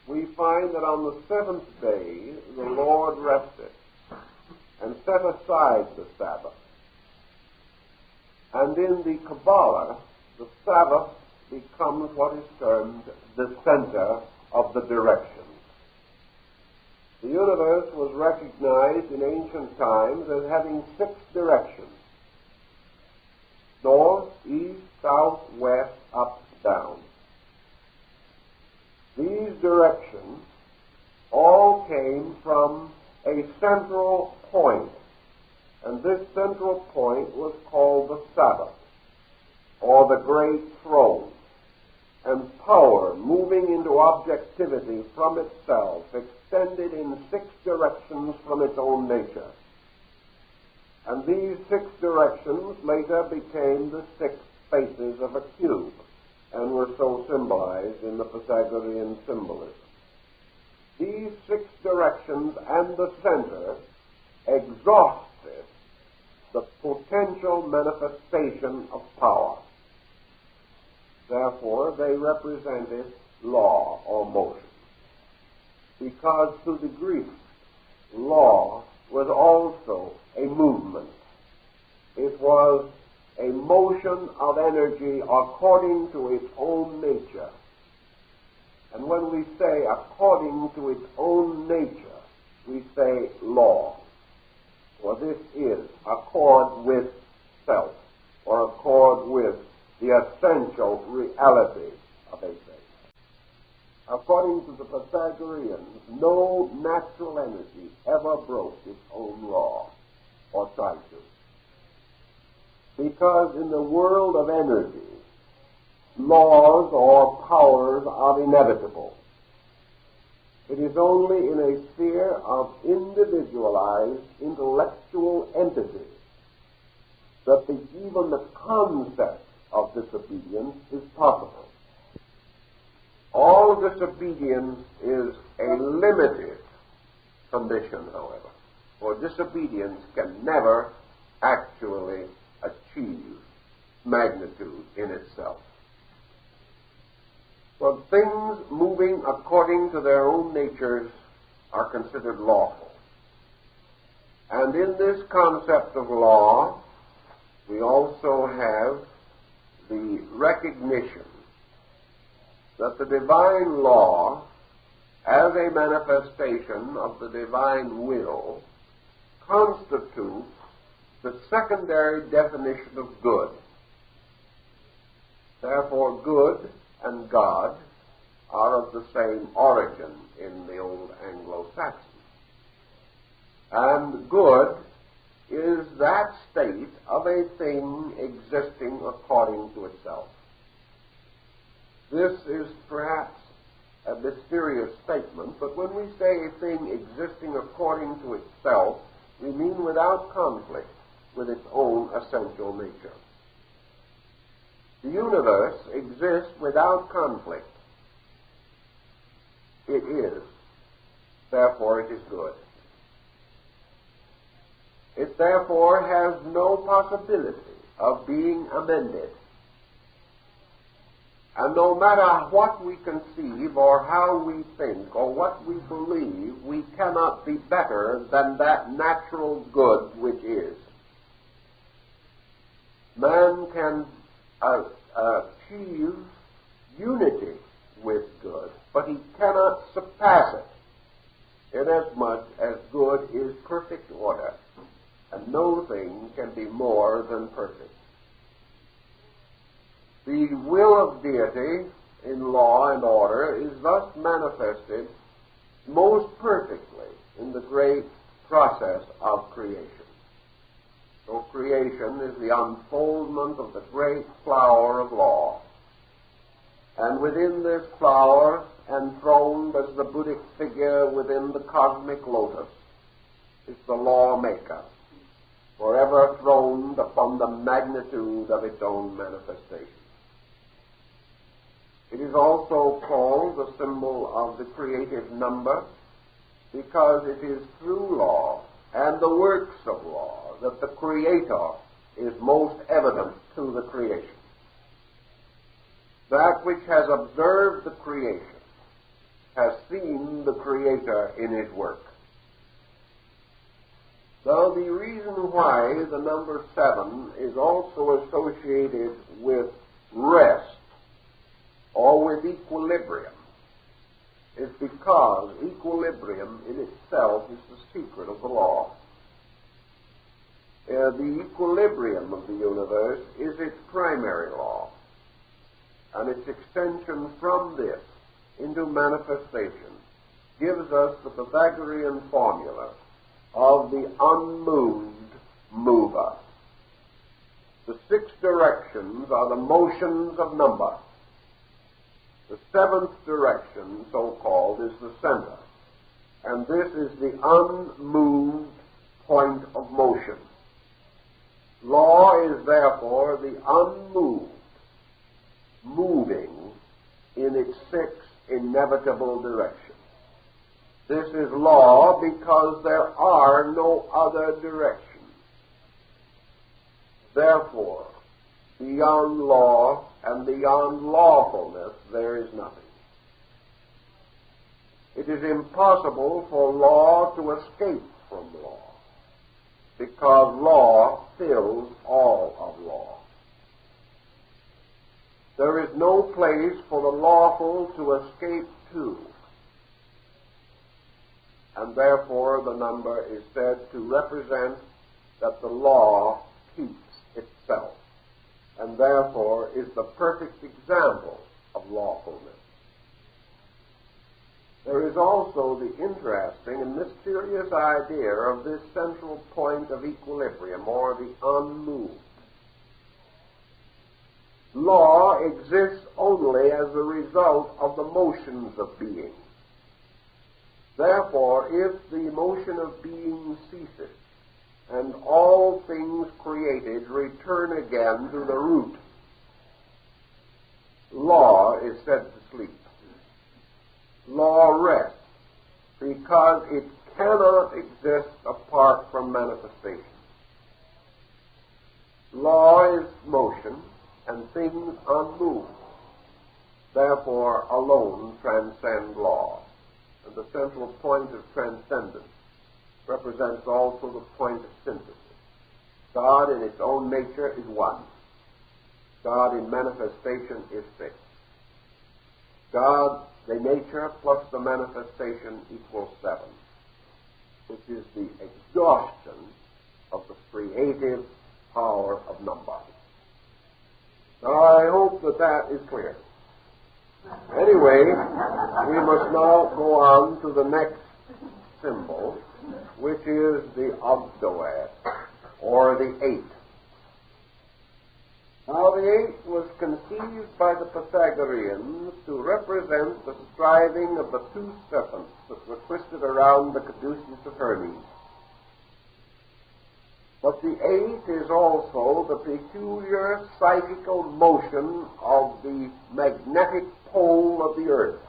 we find that on the seventh day the Lord rested and set aside the Sabbath. And in the Kabbalah, the Sabbath becomes what is termed the center of the directions. The universe was recognized in ancient times as having 6 directions: north, east, south, west, up, down. These directions all came from a central point, and this central point was called the Sabbath, or the great throne, and power moving into objectivity from itself extended in 6 directions from its own nature. And these 6 directions later became the 6 faces of a cube, and were so symbolized in the Pythagorean symbolism. These 6 directions and the center exhausted the potential manifestation of power. Therefore, they represented law or motion, because to the Greeks, law was also a movement. It was a motion of energy according to its own nature. And when we say according to its own nature, we say law. For this is accord with self, or accord with the essential reality of a thing. According to the Pythagoreans, no natural energy ever broke its own law, or tried to. Because in the world of energy, laws or powers are inevitable. It is only in a sphere of individualized intellectual entities that even the concept of disobedience is possible. All disobedience is a limited condition, however, for disobedience can never actually achieve magnitude in itself. But things moving according to their own natures are considered lawful. And in this concept of law, we also have the recognition that the divine law, as a manifestation of the divine will, constitutes the secondary definition of good. Therefore, good and God are of the same origin in the old Anglo-Saxon. And good is that state of a thing existing according to itself. This is perhaps a mysterious statement, but when we say a thing existing according to itself, we mean without conflict with its own essential nature. The universe exists without conflict. It is. Therefore, it is good. It therefore has no possibility of being amended. And no matter what we conceive or how we think or what we believe, we cannot be better than that natural good which is. Man can achieve unity with good, but he cannot surpass it, inasmuch as good is perfect order, and no thing can be more than perfect. The will of deity in law and order is thus manifested most perfectly in the great process of creation. So creation is the unfoldment of the great flower of law. And within this flower, enthroned as the Buddhic figure within the cosmic lotus, is the lawmaker, forever throned upon the magnitude of its own manifestation. It is also called the symbol of the creative number because it is through law and the works of law that the Creator is most evident to the creation. That which has observed the creation has seen the Creator in his work. Now, the reason why the number 7 is also associated with rest or with equilibrium is because equilibrium in itself is the secret of the law. The equilibrium of the universe is its primary law, and its extension from this into manifestation gives us the Pythagorean formula of the unmoved mover. The 6 directions are the motions of number. The 7th direction, so-called, is the center, and this is the unmoved point of motion. Law is therefore the unmoved, moving in its 6 inevitable directions. This is law because there are no other directions. Therefore, beyond law and beyond lawfulness, there is nothing. It is impossible for law to escape from law, because law fills all of law. There is no place for the lawful to escape to, and therefore the number is said to represent that the law keeps itself, and therefore is the perfect example of lawfulness. There is also the interesting and mysterious idea of this central point of equilibrium, or the unmoved. Law exists only as a result of the motions of being. Therefore, if the motion of being ceases, and all things created return again to the root, law is said to sleep. Law rests because it cannot exist apart from manifestation. Law is motion and things unmoved, therefore alone transcend law. And the central point of transcendence represents also the point of synthesis. God in its own nature is one. God in manifestation is 6. God, the nature plus the manifestation equals 7, which is the exhaustion of the creative power of number. Now, I hope that that is clear. Anyway, we must now go on to the next symbol, which is the ogdoad, or the 8. Now, the 8 was conceived by the Pythagoreans to represent the striving of the 2 serpents that were twisted around the caduceus of Hermes. But the 8 is also the peculiar psychical motion of the magnetic pole of the earth.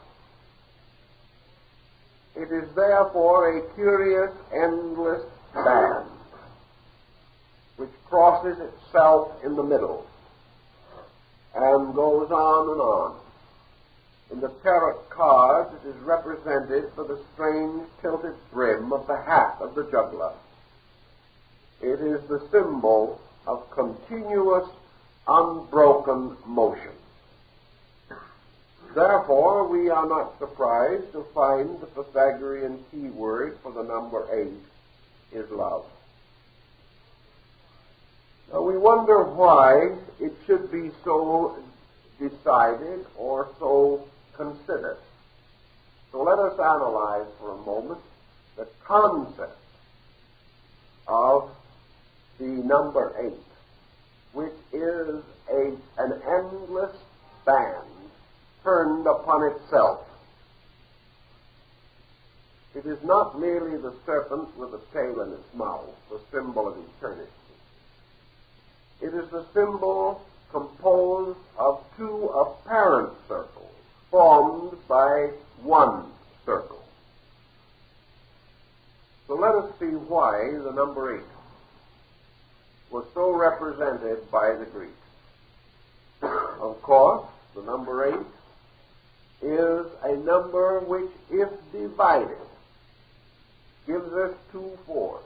It is therefore a curious, endless band which crosses itself in the middle and goes on and on. In the tarot cards, it is represented by the strange tilted brim of the hat of the juggler. It is the symbol of continuous, unbroken motion. Therefore, we are not surprised to find the Pythagorean key word for the number 8 is love. Now, we wonder why it should be so decided or so considered. So let us analyze for a moment the concept of the number 8, which is an endless band turned upon itself. It is not merely the serpent with a tail in its mouth, the symbol of eternity. It is the symbol composed of 2 apparent circles formed by 1 circle. So let us see why the number 8 was so represented by the Greeks. Of course, the number 8, is a number which, if divided, gives us 2 fourths,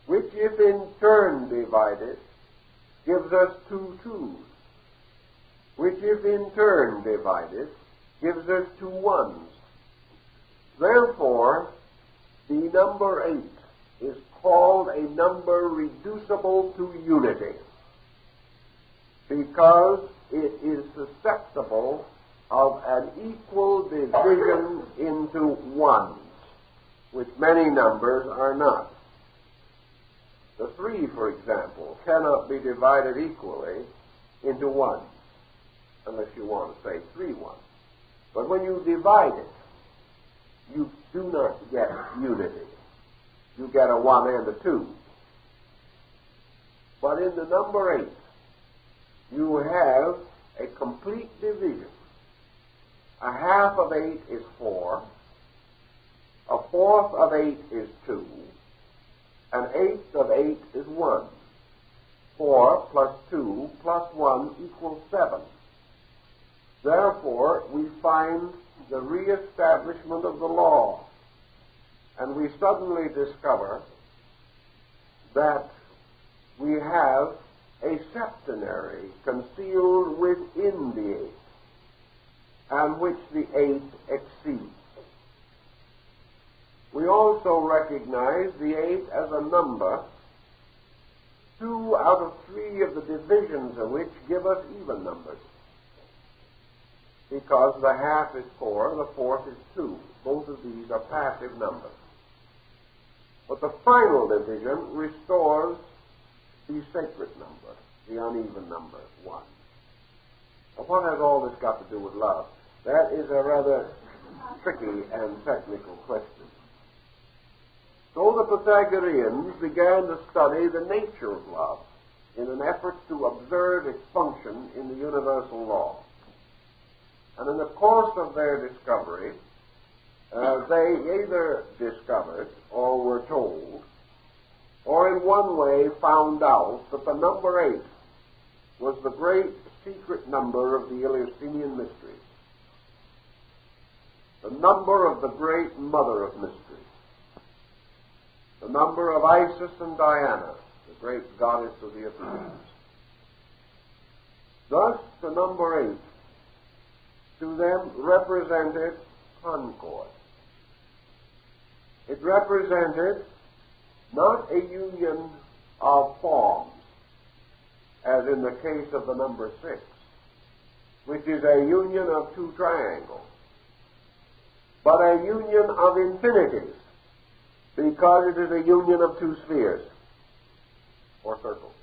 which, if in turn divided, gives us 2 twos, which, if in turn divided, gives us 2 ones. Therefore, the number 8 is called a number reducible to unity, because it is susceptible of an equal division into ones, which many numbers are not. The 3, for example, cannot be divided equally into 1, unless you want to say 3 1. But when you divide it, you do not get unity. You get a 1 and a 2. But in the number 8, you have a complete division. A half of 8 is 4. A fourth of 8 is 2. An eighth of 8 is 1. 4 plus 2 plus 1 equals 7. Therefore, we find the reestablishment of the law, and we suddenly discover that we have a septenary concealed within the 8, and which the 8 exceeds. We also recognize the 8 as a number, 2 out of 3 of the divisions of which give us even numbers, because the half is 4, the fourth is 2. Both of these are passive numbers. But the final division restores the sacred number, the uneven number, 1. Now, what has all this got to do with love? That is a rather tricky and technical question. So the Pythagoreans began to study the nature of love in an effort to observe its function in the universal law. And in the course of their discovery, they either discovered or were told, or in one way found out, that the number 8 was the great secret number of the Eleusinian mysteries, the number of the great mother of mysteries, the number of Isis and Diana, the great goddess of the Athenians. Thus, the number 8 to them represented concord. It represented not a union of forms, as in the case of the number 6, which is a union of 2 triangles, but a union of infinities, because it is a union of 2 spheres, or circles.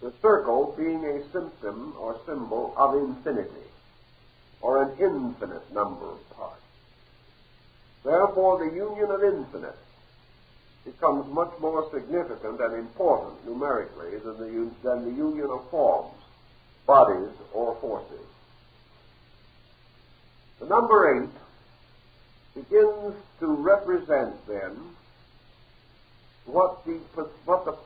The circle being a symptom or symbol of infinity, or an infinite number of parts. Therefore, the union of infinite becomes much more significant and important numerically than the union of forms, bodies, or forces. The number 8 begins to represent then what the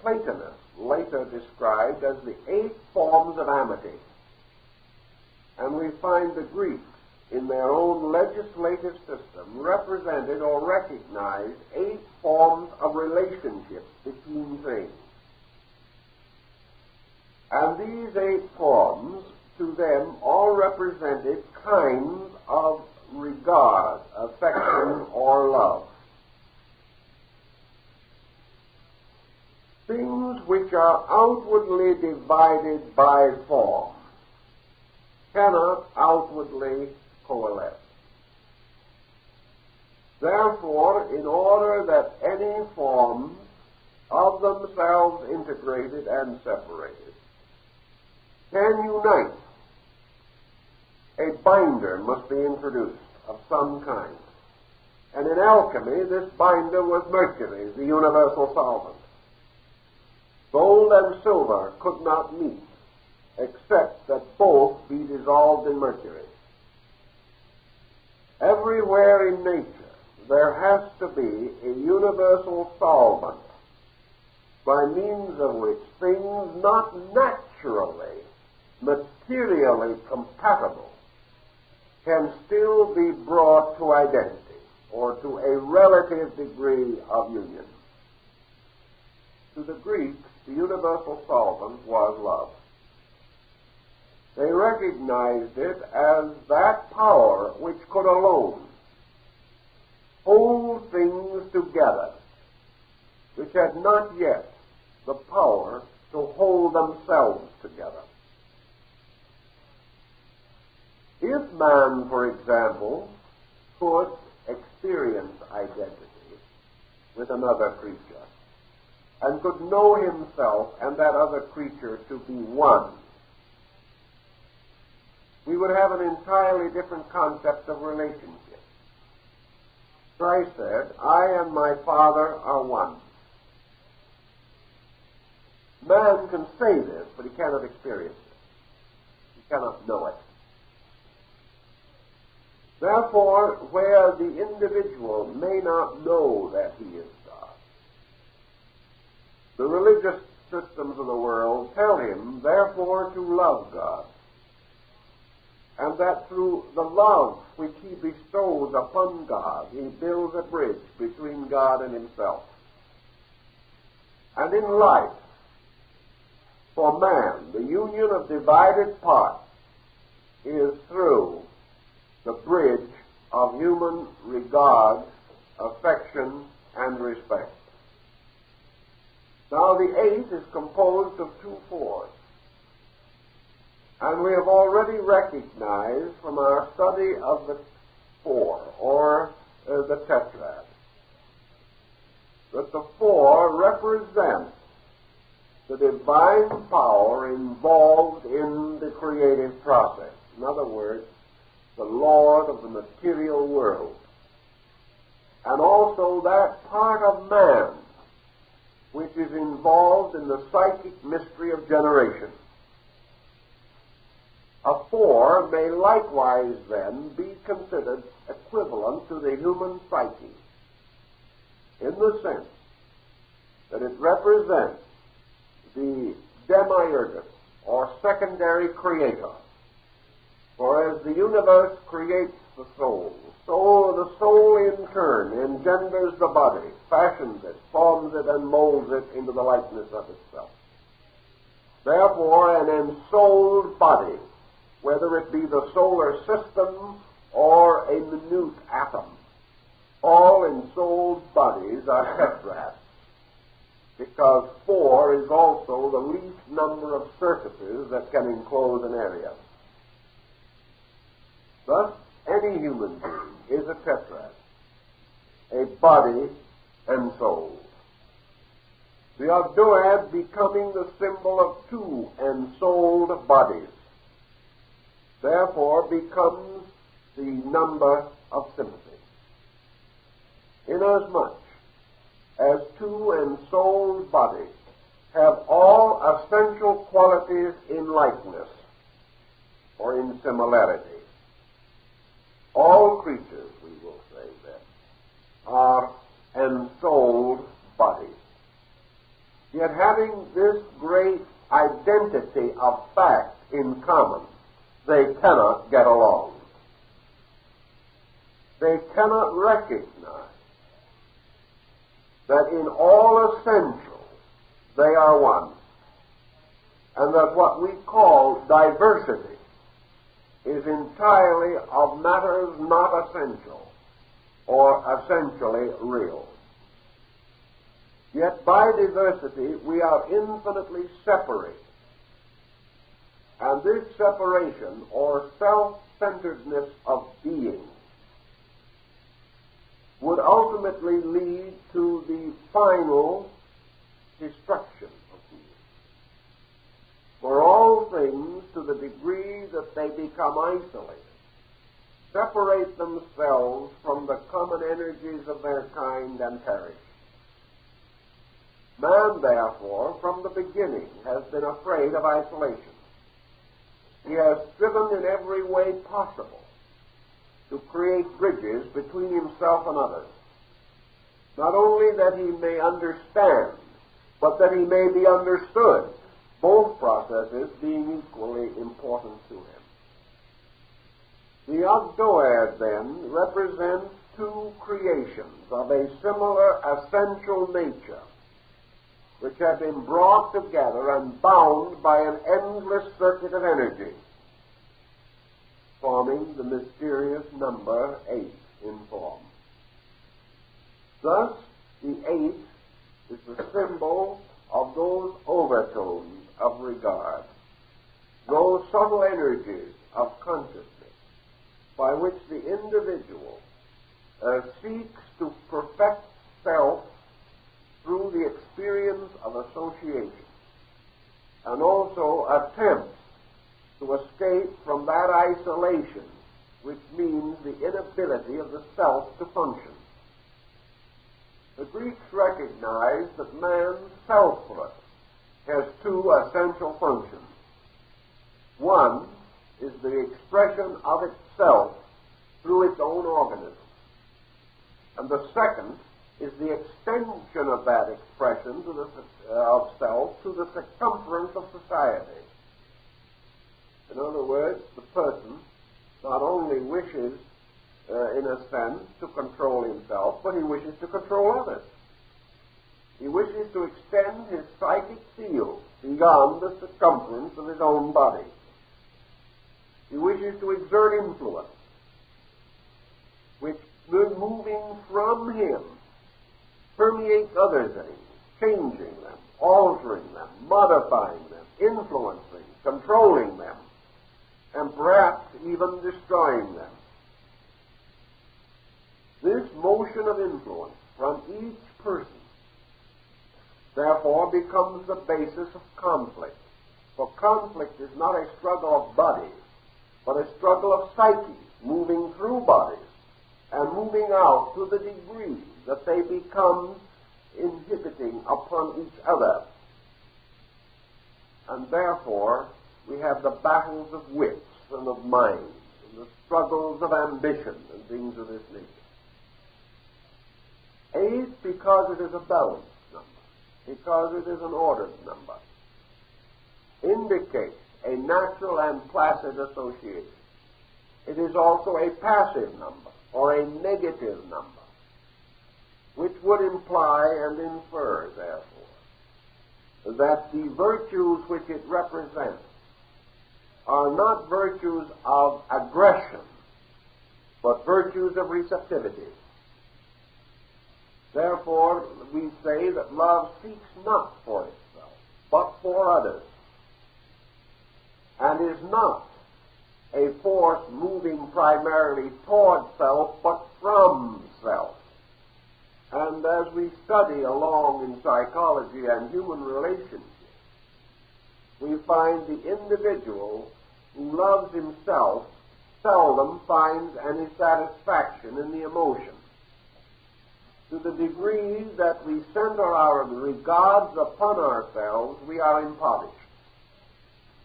Platonists later described as the 8 forms of amity. And we find the Greeks, in their own legislative system, represented or recognized 8 forms of relationships between things. And these 8 forms, to them, all represented kinds of regard, affection, or love. Things which are outwardly divided by form cannot outwardly coalesce. Therefore, in order that any forms of themselves integrated and separated can unite, a binder must be introduced of some kind. And in alchemy, this binder was mercury, the universal solvent. Gold and silver could not meet, except that both be dissolved in mercury. Everywhere in nature, there has to be a universal solvent by means of which things not naturally materially compatible can still be brought to identity or to a relative degree of union. To the Greeks, the universal solvent was love. They recognized it as that power which could alone hold things together, which had not yet the power to hold themselves together. If man, for example, could experience identity with another creature and could know himself and that other creature to be one, we would have an entirely different concept of relationship. Christ said, "I and my Father are one." Man can say this, but he cannot experience it. He cannot know it. Therefore, where the individual may not know that he is God, the religious systems of the world tell him, therefore, to love God, and that through the love which he bestows upon God, he builds a bridge between God and himself. And in life, for man, the union of divided parts is through the bridge of human regard, affection, and respect. Now, the eighth is composed of two fours. And we have already recognized from our study of the four, or the tetrad, that the four represent the divine power involved in the creative process. In other words, the Lord of the material world. And also that part of man which is involved in the psychic mystery of generation. A four may likewise then be considered equivalent to the human psyche in the sense that it represents the demiurgus or secondary creator. For as the universe creates the soul, so the soul in turn engenders the body, fashions it, forms it, and molds it into the likeness of itself. Therefore, an ensouled body, whether it be the solar system or a minute atom, all ensouled bodies are tetrads, because four is also the least number of surfaces that can enclose an area. Thus, any human being is a tetrad, a body ensouled. The ogdoad becoming the symbol of two ensouled bodies, therefore becomes the number of sympathy. Inasmuch as two ensouled bodies have all essential qualities in likeness or in similarity, all creatures, we will say then, are ensouled bodies. Yet having this great identity of fact in common, they cannot get along. They cannot recognize that in all essentials they are one, and that what we call diversity is entirely of matters not essential or essentially real. Yet by diversity we are infinitely separated. And this separation or self-centeredness of being would ultimately lead to the final destruction of being. For all things, to the degree that they become isolated, separate themselves from the common energies of their kind and perish. Man, therefore, from the beginning has been afraid of isolation. He has striven in every way possible to create bridges between himself and others, not only that he may understand, but that he may be understood, both processes being equally important to him. The Ogdoad, then, represents two creations of a similar essential nature, which have been brought together and bound by an endless circuit of energy, forming the mysterious number 8 in form. Thus, the 8 is the symbol of those overtones of regard, those subtle energies of consciousness by which the individual seeks to perfect self through the experience of association, and also attempts to escape from that isolation which means the inability of the self to function. The Greeks recognized that man's selfhood has two essential functions. One is the expression of itself through its own organism, and the second is the extension of that expression of self to the circumference of society. In other words, the person not only wishes, in a sense, to control himself, but he wishes to control others. He wishes to extend his psychic field beyond the circumference of his own body. He wishes to exert influence, which, moving from him, permeates other things, changing them, altering them, modifying them, influencing, controlling them, and perhaps even destroying them. This motion of influence from each person, therefore, becomes the basis of conflict. For conflict is not a struggle of bodies, but a struggle of psyches moving through bodies and moving out to the degree that they become inhibiting upon each other. And therefore, we have the battles of wits and of minds, and the struggles of ambition and things of this nature. 8, because it is a balanced number, because it is an ordered number, indicates a natural and placid association. It is also a passive number, or a negative number, which would imply and infer, therefore, that the virtues which it represents are not virtues of aggression, but virtues of receptivity. Therefore, we say that love seeks not for itself, but for others, and is not a force moving primarily toward self, but from self. And as we study along in psychology and human relationships, we find the individual who loves himself seldom finds any satisfaction in the emotion. To the degree that we center our regards upon ourselves, we are impoverished.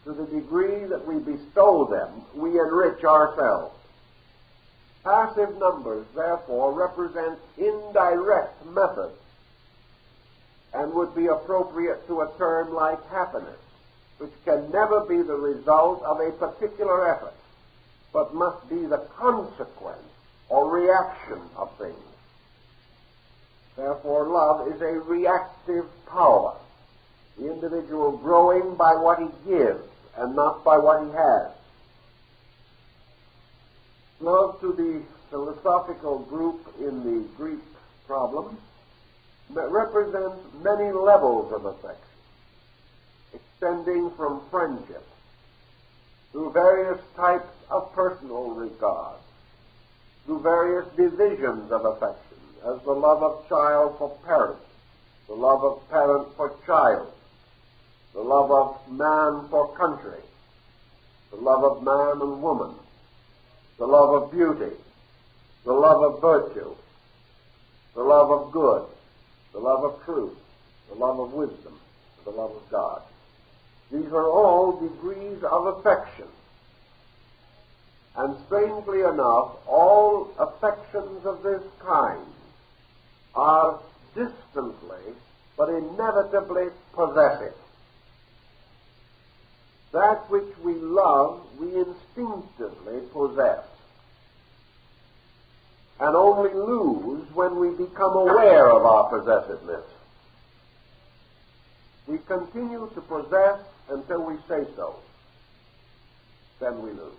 To the degree that we bestow them, we enrich ourselves. Passive numbers, therefore, represent indirect methods and would be appropriate to a term like happiness, which can never be the result of a particular effort, but must be the consequence or reaction of things. Therefore, love is a reactive power, the individual growing by what he gives and not by what he has. Love, to the philosophical group in the Greek problem, represents many levels of affection, extending from friendship through various types of personal regard, through various divisions of affection, as the love of child for parent, the love of parent for child, the love of man for country, the love of man and woman, the love of beauty, the love of virtue, the love of good, the love of truth, the love of wisdom, the love of God. These are all degrees of affection. And strangely enough, all affections of this kind are distantly but inevitably possessive. That which we love, we instinctively possess, and only lose when we become aware of our possessiveness. We continue to possess until we say so. Then we lose.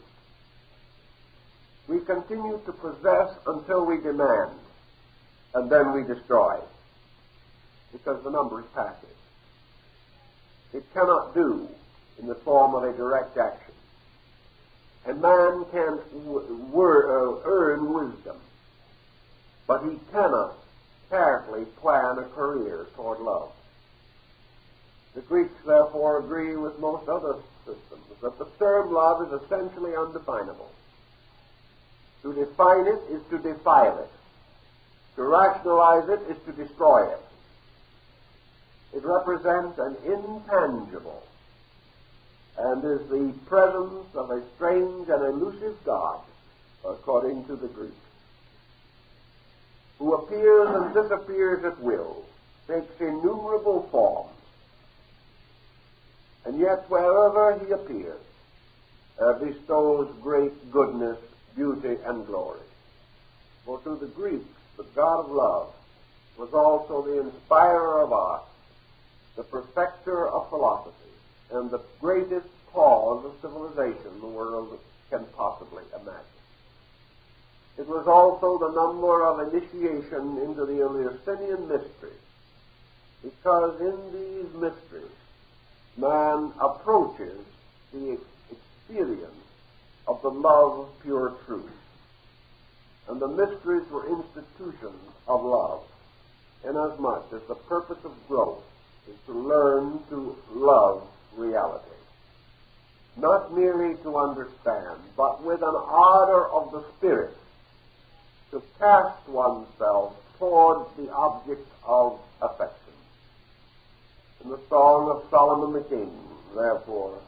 We continue to possess until we demand, and then we destroy, because the number is passive. It cannot do in the form of a direct action. A man can earn wisdom, but he cannot carefully plan a career toward love. The Greeks, therefore, agree with most other systems that the term love is essentially undefinable. To define it is to defile it. To rationalize it is to destroy it. It represents an intangible and is the presence of a strange and elusive God, according to the Greeks, who appears and disappears at will, takes innumerable forms, and yet wherever he appears, bestows great goodness, beauty, and glory. For to the Greeks, the God of love was also the inspirer of art, the perfecter of philosophy, and the greatest cause of civilization the world can possibly imagine. It was also the number of initiation into the Eleusinian mysteries, because in these mysteries man approaches the experience of the love of pure truth. And the mysteries were institutions of love, inasmuch as the purpose of growth is to learn to love reality. Not merely to understand, but with an ardor of the spirit to cast oneself towards the object of affection. In the Song of Solomon the King, therefore,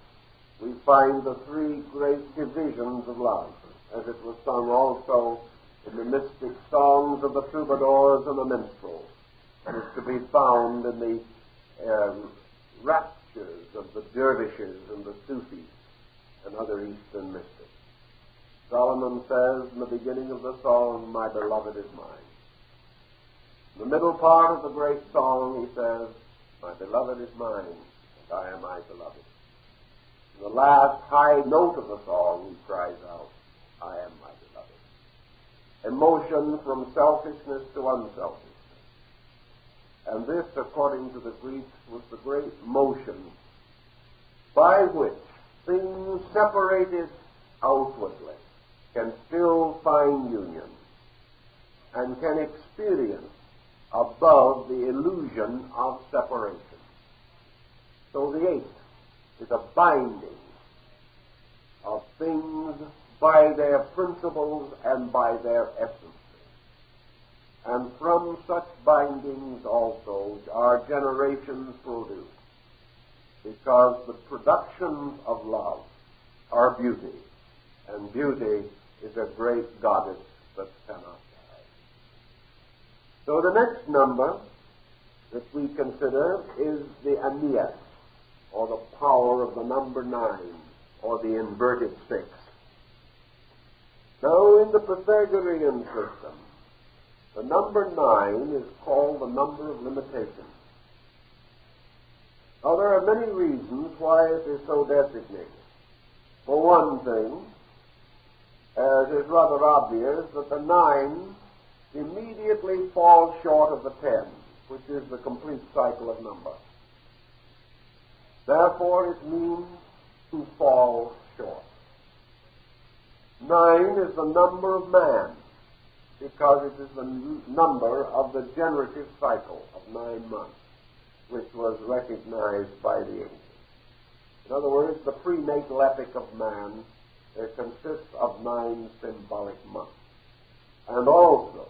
we find the three great divisions of love, as it was sung also in the mystic songs of the troubadours and the minstrels, and is to be found in the raptures of the dervishes and the Sufis and other Eastern mystics. Solomon says in the beginning of the song, "My beloved is mine." In the middle part of the great song, he says, "My beloved is mine, and I am my beloved." In the last high note of the song, he cries out, "I am my beloved." A motion from selfishness to unselfishness. And this, according to the Greeks, was the great motion by which things separated outwardly can still find union and can experience above the illusion of separation. So the eighth is a binding of things by their principles and by their essence. And from such bindings also are generations produced, because the productions of love are beauty, and beauty is a great goddess that cannot die. So the next number that we consider is the Aeneas, or the power of the number 9, or the inverted 6. Now, in the Pythagorean system, the number 9 is called the number of limitation. Now, there are many reasons why it is so designated. For one thing, as is rather obvious, that the 9 immediately falls short of the 10, which is the complete cycle of number. Therefore, it means to fall short. 9 is the number of man, because it is the number of the generative cycle of 9 months, which was recognized by the ancients. In other words, the prenatal epoch of man consists of 9 symbolic months. And also,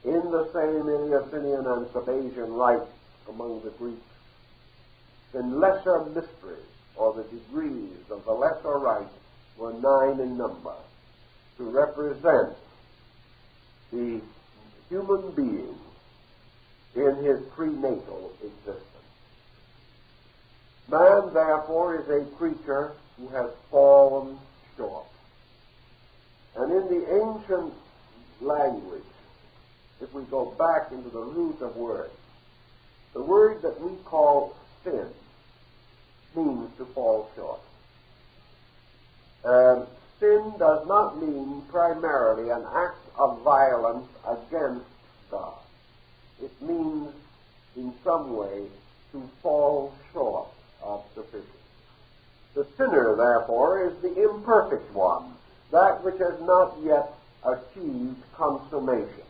in the same Eleusinian and Sabasian rites among the Greeks, the lesser mysteries, or the degrees of the lesser rites, were 9 in number, to represent the human being in his prenatal existence. Man, therefore, is a creature who has fallen short. And in the ancient language, if we go back into the root of words, the word that we call sin means to fall short. Sin does not mean primarily an act of violence against God. It means in some way to fall short of sufficiency. The sinner, therefore, is the imperfect one, that which has not yet achieved consummation.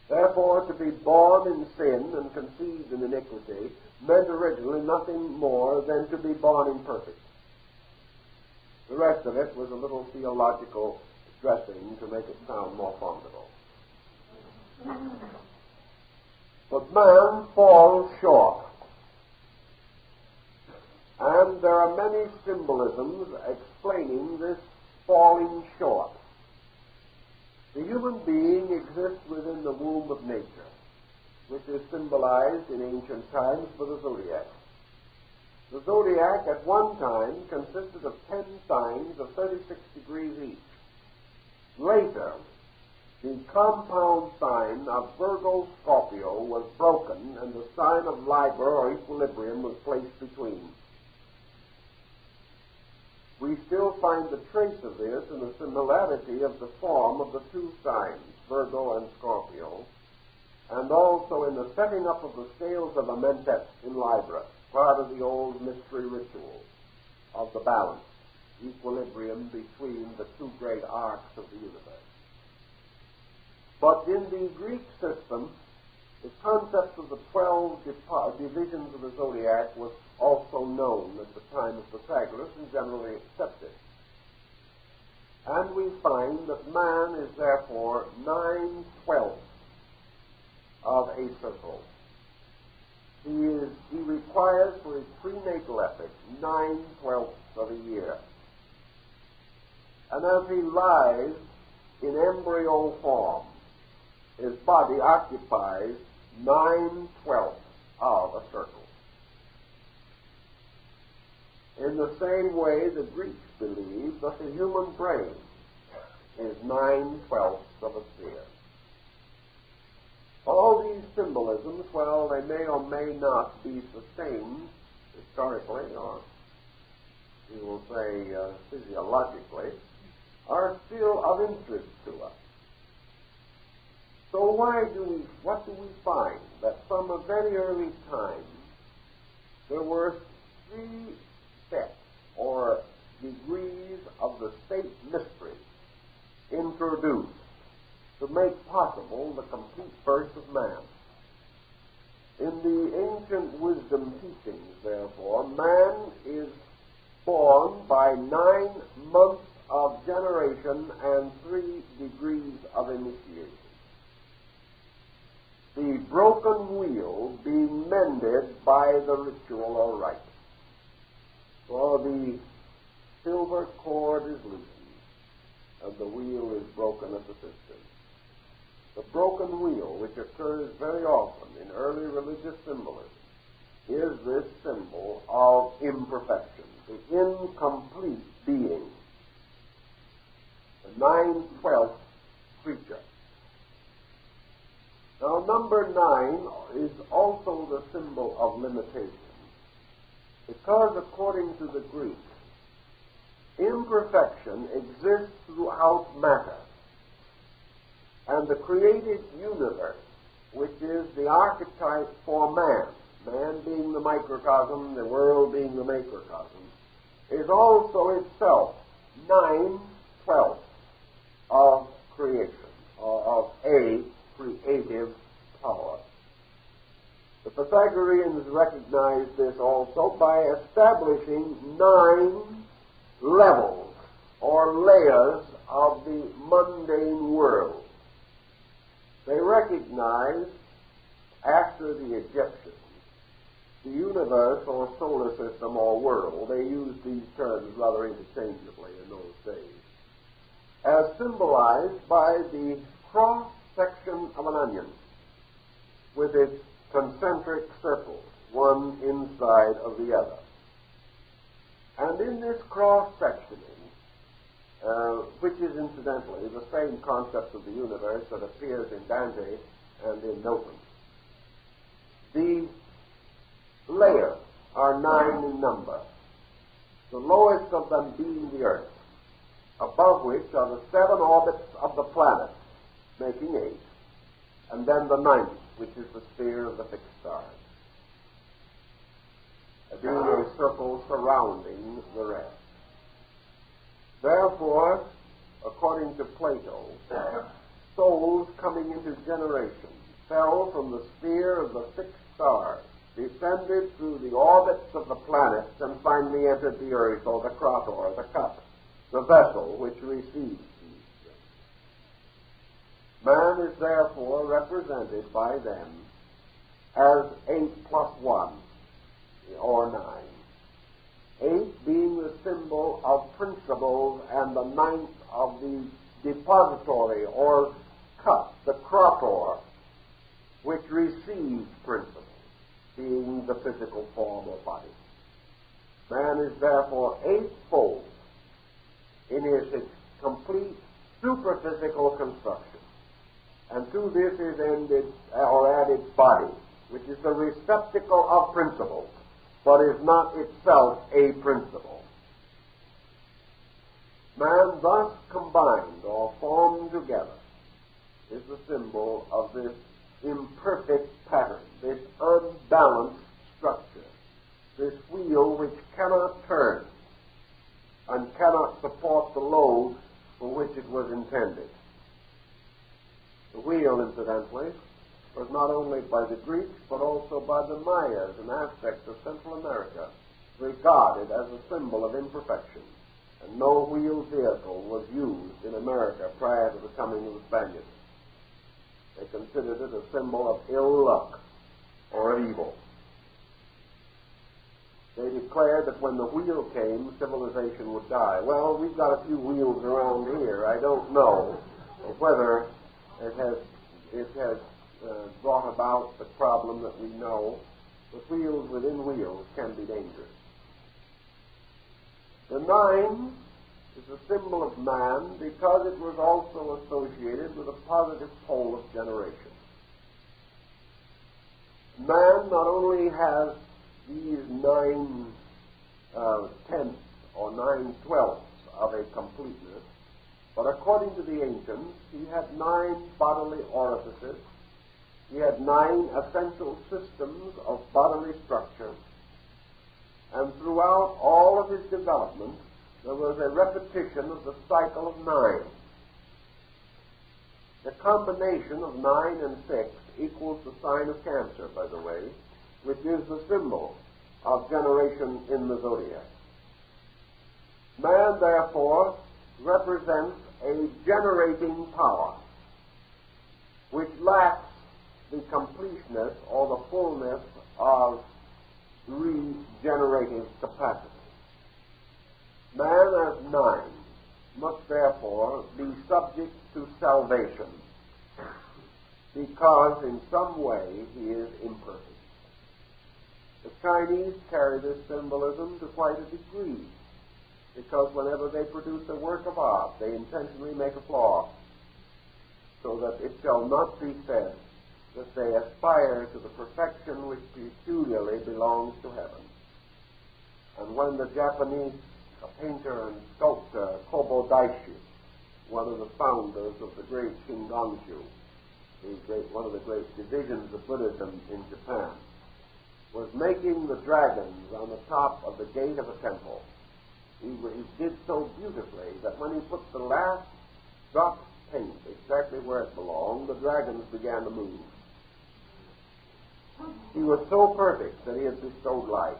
Therefore, to be born in sin and conceived in iniquity meant originally nothing more than to be born imperfect. The rest of it was a little theological dressing to make it sound more formidable. But man falls short. And there are many symbolisms explaining this falling short. The human being exists within the womb of nature, which is symbolized in ancient times by the zodiac. The zodiac at one time consisted of 10 signs of 36 degrees each. Later, the compound sign of Virgo Scorpio was broken and the sign of Libra or equilibrium was placed between. We still find the trace of this in the similarity of the form of the two signs, Virgo and Scorpio, and also in the setting up of the scales of Amentet in Libra, part of the old mystery ritual of the balance, equilibrium between the two great arcs of the universe. But in the Greek system, the concept of the 12 divisions of the zodiac was also known at the time of Pythagoras and generally accepted. And we find that man is therefore 9/12 of a circle. He requires for his prenatal epoch 9/12 of a year. And as he lies in embryo form, his body occupies 9/12 of a circle. In the same way, the Greeks believed that the human brain is 9/12 of a sphere. All these symbolisms, while they may or may not be sustained historically, or we will say physiologically, are still of interest to us. So what do we find? That from a very early time, there were 3 steps or degrees of the state mystery introduced to make possible the complete birth of man. In the ancient wisdom teachings, therefore, man is born by 9 months of generation and 3 degrees of initiation. The broken wheel being mended by the ritual or rite. For the silver cord is loosened, and the wheel is broken at the cistern. The broken wheel, which occurs very often in early religious symbolism, is this symbol of imperfection, the incomplete being, the 9/12 creature. Now, number 9 is also the symbol of limitation, because according to the Greeks, imperfection exists throughout matter, and the created universe, which is the archetype for man, man being the microcosm, the world being the macrocosm, is also itself 9/12 of creation, or of a creative power. The Pythagoreans recognized this also by establishing 9 levels or layers of the mundane world. They recognized, after the Egyptians, the universe or solar system or world, they used these terms rather interchangeably in those days, as symbolized by the cross-section of an onion with its concentric circles, one inside of the other. And in essentially the same concept of the universe that appears in Dante and in Milton. The layers are 9 in number, the lowest of them being the Earth, above which are the 7 orbits of the planets, making 8, and then the 9th, which is the sphere of the fixed stars, being a circle surrounding the rest. Therefore, according to Plato, souls coming into generation fell from the sphere of the fixed stars, descended through the orbits of the planets, and finally entered the earth, or the krator, the cup, the vessel which receives these things. Man is therefore represented by them as 8 plus 1, or 9. 8 being the symbol of principles, and the 9th of the depository, or cup, the krator, which receives principles, being the physical form or body. Man is therefore 8-fold in his complete superphysical construction. And to this is added body, which is the receptacle of principles, but is not itself a principle. Man thus combined or formed together is the symbol of this imperfect pattern, this unbalanced structure, this wheel which cannot turn and cannot support the load for which it was intended. The wheel, incidentally, was not only by the Greeks, but also by the Mayas and Aztecs of Central America, regarded as a symbol of imperfection, and no wheeled vehicle was used in America prior to the coming of the Spaniards. They considered it a symbol of ill luck or of evil. They declared that when the wheel came, civilization would die. Well, we've got a few wheels around here. I don't know whether it has brought about the problem that we know, but wheels within wheels can be dangerous. The 9 is a symbol of man because it was also associated with a positive pole of generation. Man not only has these 9 tenths or 9/12 of a completeness, but according to the ancients, he had 9 bodily orifices. He had 9 essential systems of bodily structure. And throughout all of his development, there was a repetition of the cycle of 9. The combination of 9 and 6 equals the sign of Cancer, by the way, which is the symbol of generation in the zodiac. Man, therefore, represents a generating power which lacks the completeness or the fullness of regenerative capacity. Man as 9 must therefore be subject to salvation because in some way he is imperfect. The Chinese carry this symbolism to quite a degree because whenever they produce a work of art, they intentionally make a flaw so that it shall not be said that they aspire to the perfection which peculiarly belongs to heaven. And when the Japanese painter and sculptor Kobo Daishi, one of the founders of the great Shingon-shu, one of the great divisions of Buddhism in Japan, was making the dragons on the top of the gate of a temple, he did so beautifully that when he put the last drop of paint exactly where it belonged, the dragons began to move. He was so perfect that he had bestowed life,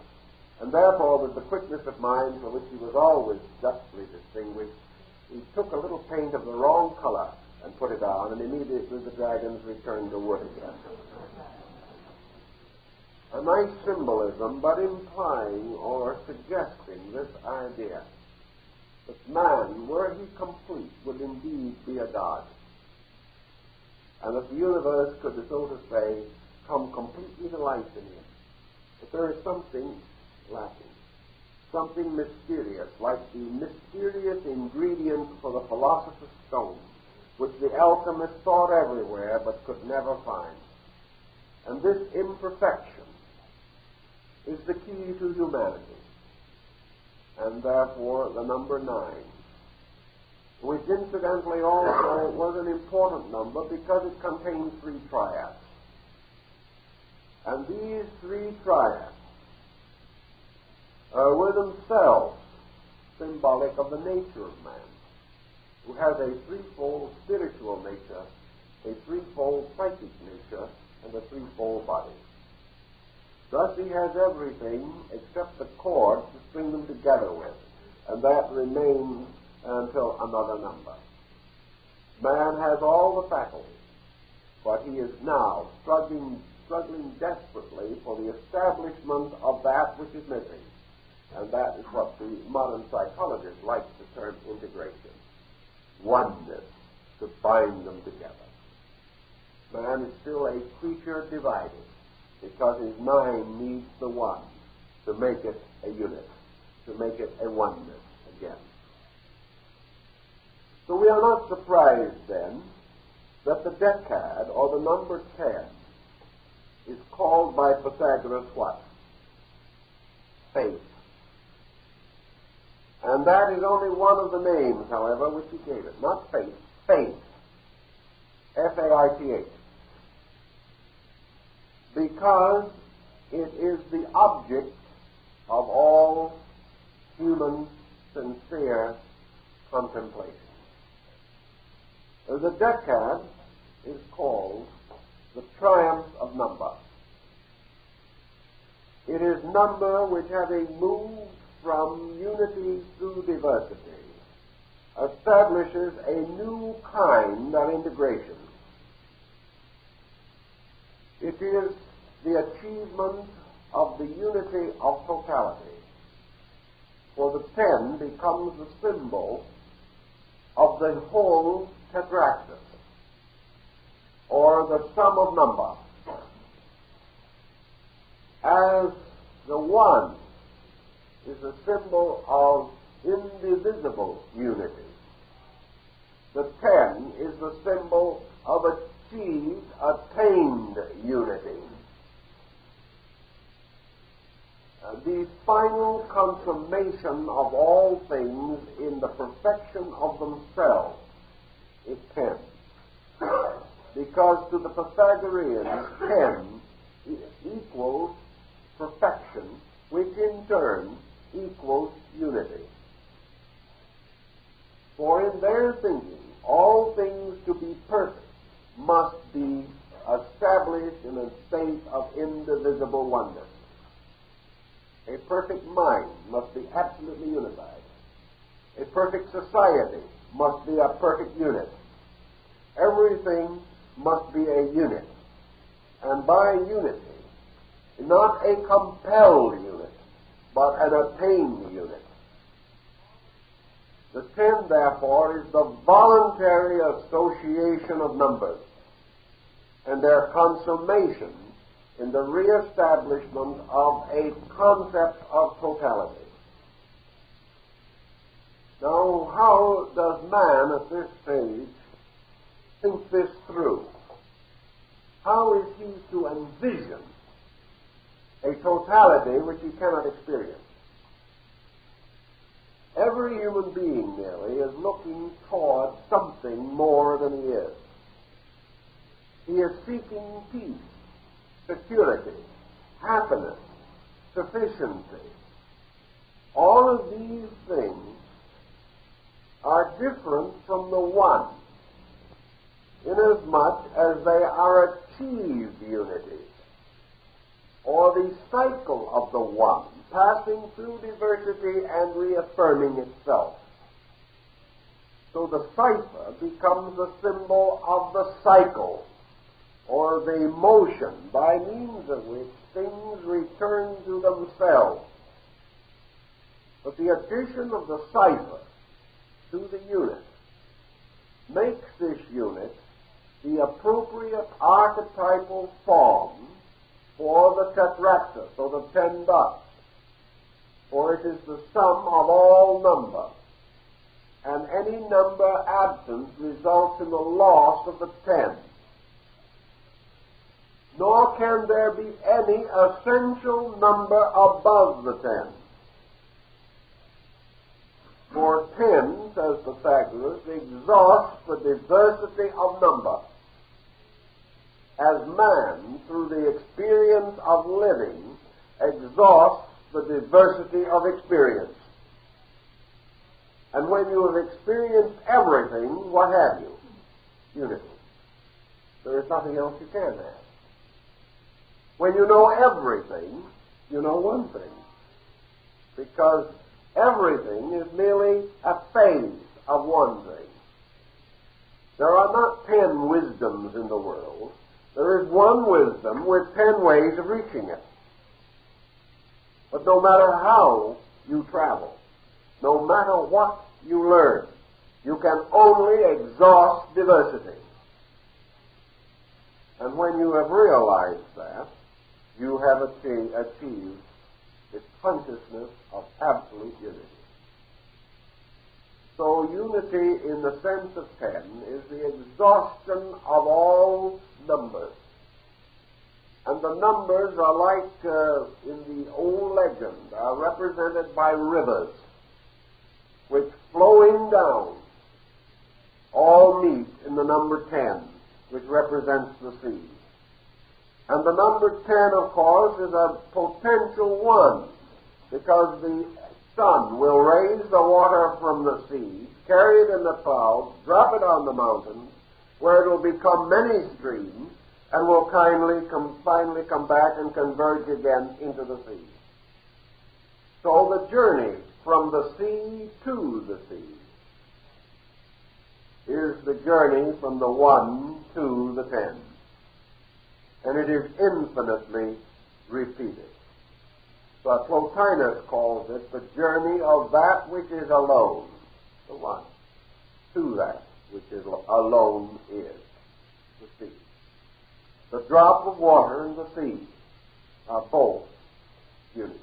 and therefore with the quickness of mind for which he was always justly distinguished, he took a little paint of the wrong color and put it on, and immediately the dragons returned to wood again. A nice symbolism, but implying or suggesting this idea that man, were he complete, would indeed be a god, and that the universe could, so to say, come completely to life in him. But there is something lacking, something mysterious, like the mysterious ingredient for the philosopher's stone, which the alchemist sought everywhere but could never find. And this imperfection is the key to humanity, and therefore the number 9, which incidentally also was an important number because it contains 3 triads. And these 3 triads were themselves symbolic of the nature of man, who has a 3-fold spiritual nature, a 3-fold psychic nature, and a 3-fold body. Thus he has everything except the cord to string them together with, and that remains until another number. Man has all the faculties, but he is now struggling desperately for the establishment of that which is missing, and that is what the modern psychologist likes to term integration, oneness, to bind them together. Man is still a creature divided, because his mind needs the one to make it a unit, to make it a oneness again. So we are not surprised then that the decad, or the number 10, is called by Pythagoras what? Faith. And that is only one of the names, however, which he gave it. Not faith, faith. F-A-I-T-H. Because it is the object of all human sincere contemplation. The decad is called the triumph of number. It is number which, having moved from unity through diversity, establishes a new kind of integration. It is the achievement of the unity of totality, for the 10 becomes the symbol of the whole tetractys, or the sum of number, as the 1 is a symbol of indivisible unity. The 10 is the symbol of achieved, attained unity. The final consummation of all things in the perfection of themselves is 10. Because to the Pythagoreans, 10 equals perfection, which in turn equals unity. For in their thinking, all things to be perfect must be established in a state of indivisible oneness. A perfect mind must be absolutely unified. A perfect society must be a perfect unit. Everything must be a unit. And by unity, not a compelled unit, but an attained unit. The 10, therefore, is the voluntary association of numbers and their consummation in the reestablishment of a concept of totality. Now, how does man at this stage think this through? How is he to envision a totality which he cannot experience? Every human being, nearly, is looking toward something more than he is. He is seeking peace, security, happiness, sufficiency. All of these things are different from the one, inasmuch as they are achieved unities, or the cycle of the one, passing through diversity and reaffirming itself. So the cipher becomes a symbol of the cycle, or the motion by means of which things return to themselves. But the addition of the cipher to the unit makes this unit the appropriate archetypal form for the tetractys, or the 10 dots, for it is the sum of all number, and any number absent results in the loss of the 10. Nor can there be any essential number above the 10. For 10, says Pythagoras, exhausts the diversity of number, as man, through the experience of living, exhausts the diversity of experience. And when you have experienced everything, what have you? Unity. There is nothing else you can have. When you know everything, you know one thing. Because everything is merely a phase of one thing. There are not 10 wisdoms in the world. There is one wisdom with 10 ways of reaching it. But no matter how you travel, no matter what you learn, you can only exhaust diversity. And when you have realized that, you have achieved the consciousness of absolute unity. So unity in the sense of 10 is the exhaustion of all numbers. And the numbers are like, in the old legend, are represented by rivers, which flowing down all meet in the number 10, which represents the sea. And the number 10, of course, is a potential one, because the sun will raise the water from the sea, carry it in the clouds, drop it on the mountains, where it will become many streams, and will finally come back and converge again into the sea. So the journey from the sea to the sea is the journey from the 1 to the 10. And it is infinitely repeated. But Plotinus calls it the journey of that which is alone, the one, to that which is alone is, the sea. The drop of water and the sea are both unity.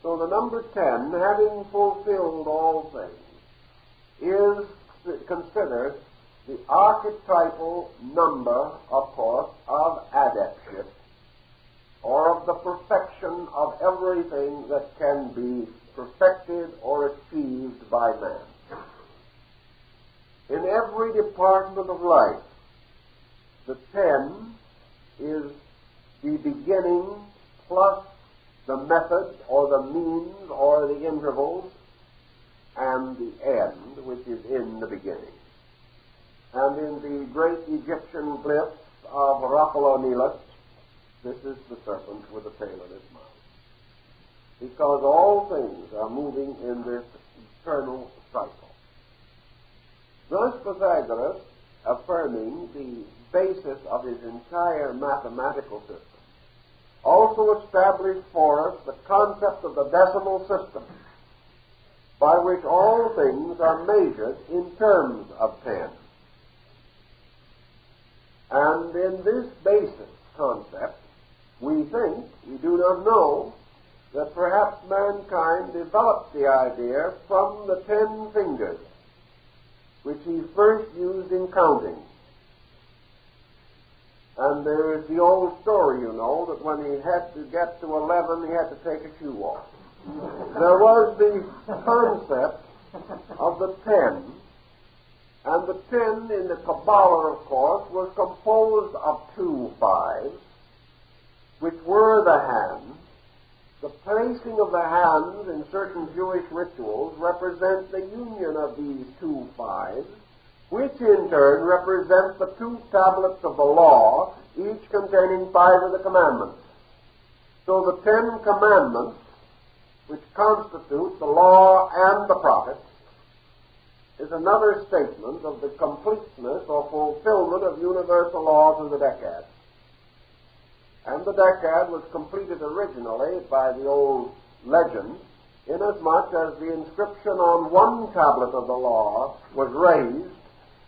So the number 10, having fulfilled all things, is considered the archetypal number, of course, of adeptship, or of the perfection of everything that can be perfected or achieved by man. In every department of life, the 10 is the beginning plus the method or the means or the intervals and the end, which is in the beginning. And in the great Egyptian glyphs of Rapalonilus, this is the serpent with a tail in its mouth. Because all things are moving in this eternal cycle. Thus Pythagoras, affirming the basis of his entire mathematical system, also established for us the concept of the decimal system, by which all things are measured in terms of 10. And in this basic concept, we think, we do not know, that perhaps mankind developed the idea from the 10 fingers, which he first used in counting. And there is the old story, you know, that when he had to get to 11, he had to take a shoe off. There was the concept of the 10, and the 10 in the Kabbalah, of course, was composed of 2 5s, which were the hands. The placing of the hands in certain Jewish rituals represents the union of these 2 5s, which in turn represent the 2 tablets of the law, each containing 5 of the commandments. So the 10 commandments, which constitute the law and the prophets, is another statement of the completeness or fulfillment of universal law through the Decad. And the Decad was completed originally by the old legend, inasmuch as the inscription on one tablet of the law was raised,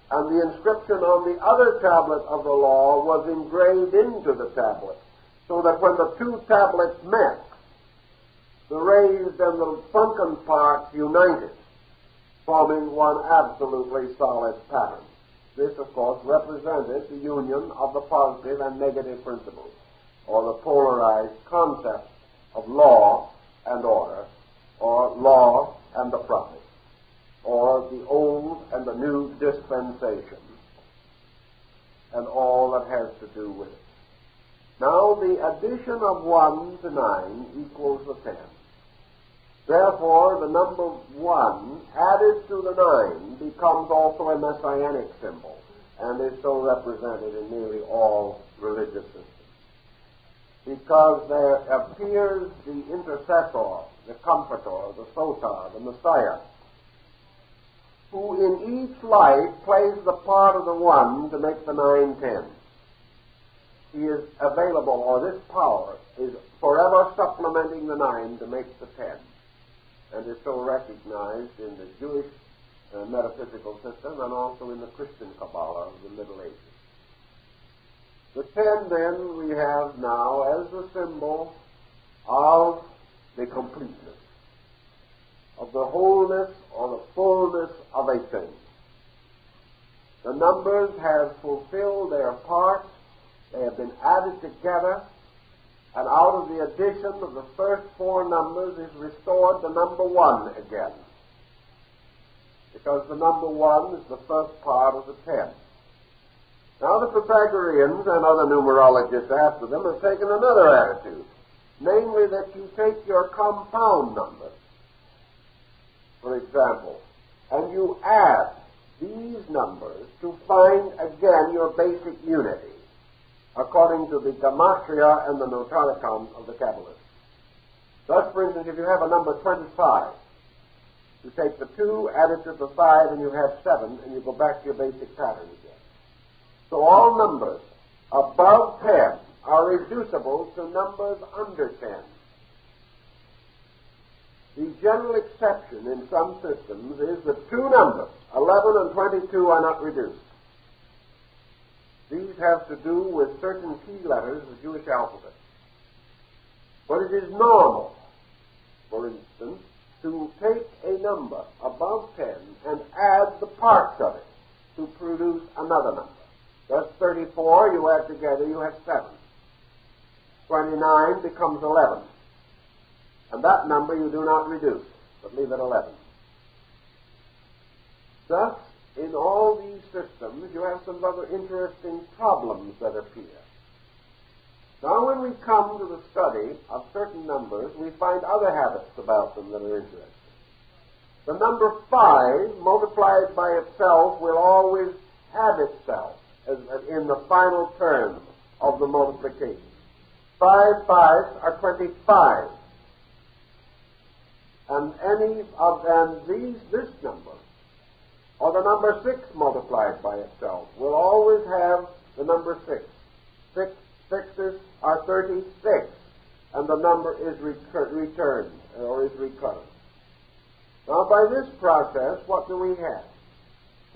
and the inscription on the other tablet of the law was engraved into the tablet, so that when the 2 tablets met, the raised and the sunken parts united, forming one absolutely solid pattern. This, of course, represented the union of the positive and negative principles, or the polarized concepts of law and order, or law and the prophet, or the old and the new dispensation, and all that has to do with it. Now, the addition of 1 to 9 equals the 10. Therefore, the number 1 added to the 9 becomes also a messianic symbol, and is so represented in nearly all religious systems. Because there appears the intercessor, the comforter, the soter, the Messiah, who in each life plays the part of the 1 to make the 9 10. He is available, or this power is forever supplementing the 9 to make the 10, and is so recognized in the Jewish metaphysical system and also in the Christian Kabbalah of the Middle Ages. The 10, then, we have now as the symbol of the completeness, of the wholeness or the fullness of a thing. The numbers have fulfilled their part. They have been added together, and out of the addition of the first 4 numbers is restored the number 1 again, because the number 1 is the first part of the 10. Now the Pythagoreans and other numerologists after them have taken another attitude, namely that you take your compound numbers, for example, and you add these numbers to find again your basic unity, according to the gematria and the notaticon of the Kabbalists. Thus, for instance, if you have a number 25, you take the 2, add it to the 5, and you have 7, and you go back to your basic pattern again. So all numbers above 10 are reducible to numbers under 10. The general exception in some systems is that 2 numbers, 11 and 22, are not reduced. These have to do with certain key letters of the Jewish alphabet. But it is normal, for instance, to take a number above 10 and add the parts of it to produce another number. Thus 34, you add together, you have 7. 29 becomes 11. And that number you do not reduce, but leave at 11. Thus, in all these systems, you have some other interesting problems that appear. Now, when we come to the study of certain numbers, we find other habits about them that are interesting. The number 5 multiplied by itself will always have itself as in the final term of the multiplication. 5 5s are 25. And this number, or the number 6 multiplied by itself, will always have the number 6. 6 6s are 36, and the number is returned, or is recurrent. Now, by this process, what do we have?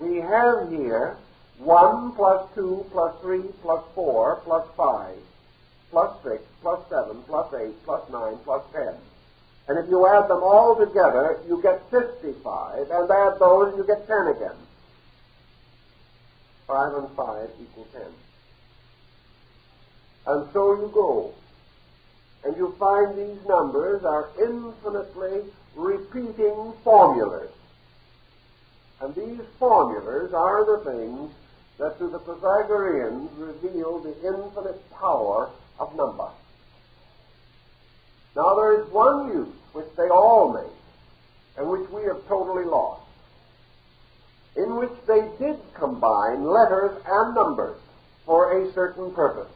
We have here 1 plus 2 plus 3 plus 4 plus 5 plus 6 plus 7 plus 8 plus 9 plus 10. And if you add them all together, you get 55, and add those, you get 10 again. 5 and 5 equal 10. And so you go. And you find these numbers are infinitely repeating formulas. And these formulas are the things that to the Pythagoreans reveal the infinite power of number. Now there is one use which they all made, and which we have totally lost, in which they did combine letters and numbers for a certain purpose.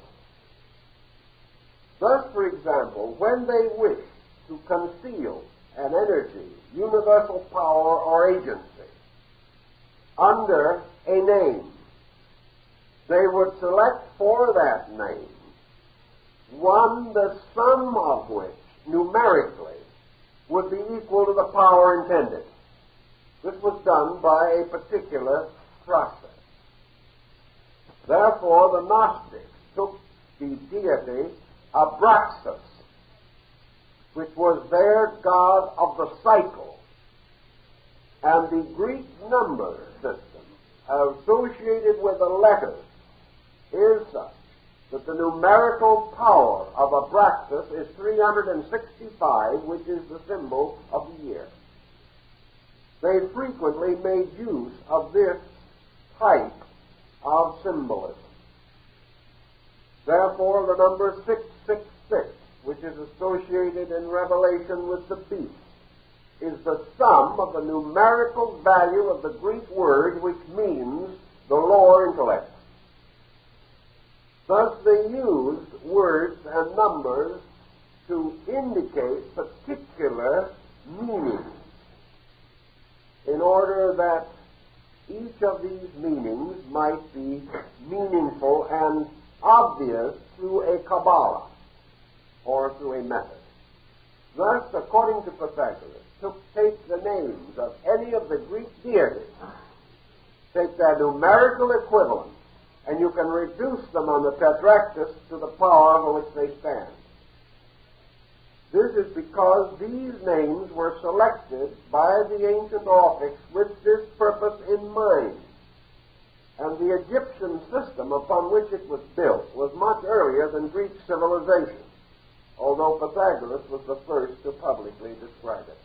Thus, for example, when they wished to conceal an energy, universal power, or agency under a name, they would select for that name one the sum of which numerically would be equal to the power intended. This was done by a particular process. Therefore, the Gnostics took the deity Abraxas, which was their god of the cycle, And the Greek number system associated with the letters is such that the numerical power of Abraxas is 365, which is the symbol of the year. They frequently made use of this type of symbolism. Therefore, the number 666, which is associated in Revelation with the beast, is the sum of the numerical value of the Greek word, which means the lower intellect. Thus, they used words and numbers to indicate particular meanings, in order that each of these meanings might be meaningful and obvious through a Kabbalah or through a method. Thus, according to Pythagoras, take the names of any of the Greek deities, take their numerical equivalent, and you can reduce them on the tetractys to the power for which they stand. This is because these names were selected by the ancient Orphics with this purpose in mind. And the Egyptian system upon which it was built was much earlier than Greek civilization, although Pythagoras was the first to publicly describe it.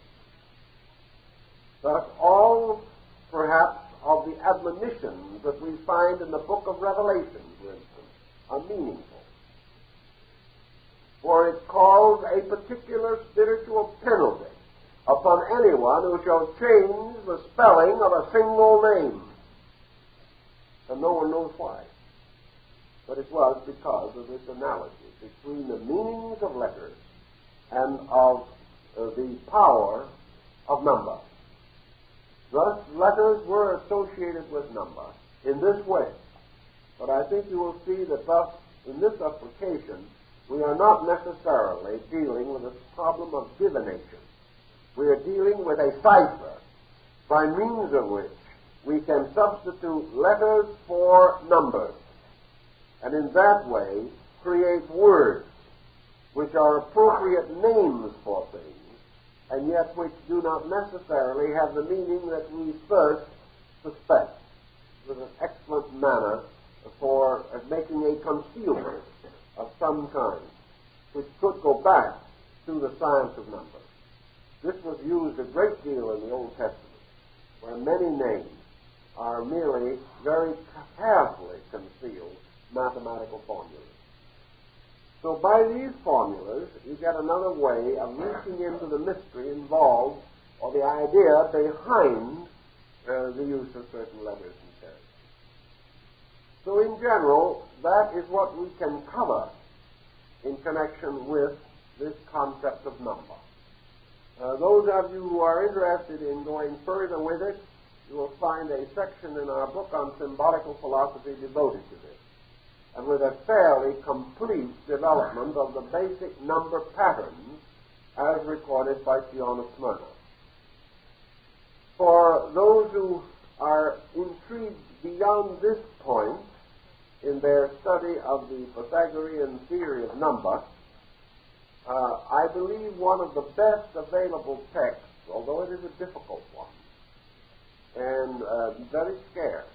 Thus, all, perhaps, of the admonitions that we find in the book of Revelation, for instance, are meaningful. For it calls a particular spiritual penalty upon anyone who shall change the spelling of a single name. And no one knows why. But it was because of this analogy between the meanings of letters and of the power of number. Thus, letters were associated with number in this way. But I think you will see that thus, in this application, we are not necessarily dealing with a problem of divination. We are dealing with a cipher by means of which we can substitute letters for numbers, and in that way create words which are appropriate names for things, and yet which do not necessarily have the meaning that we first suspect. It was an excellent manner for making a concealment of some kind, which could go back to the science of numbers. This was used a great deal in the Old Testament, where many names are merely very carefully concealed mathematical formulas. So by these formulas, you get another way of reaching into the mystery involved, or the idea behind the use of certain letters and characters. So in general, that is what we can cover in connection with this concept of number. Those of you who are interested in going further with it, you will find a section in our book on symbolical philosophy devoted to this, and with a fairly complete development of the basic number patterns as recorded by Sion of Smyrna. For those who are intrigued beyond this point in their study of the Pythagorean theory of number, I believe one of the best available texts, although it is a difficult one, and very scarce,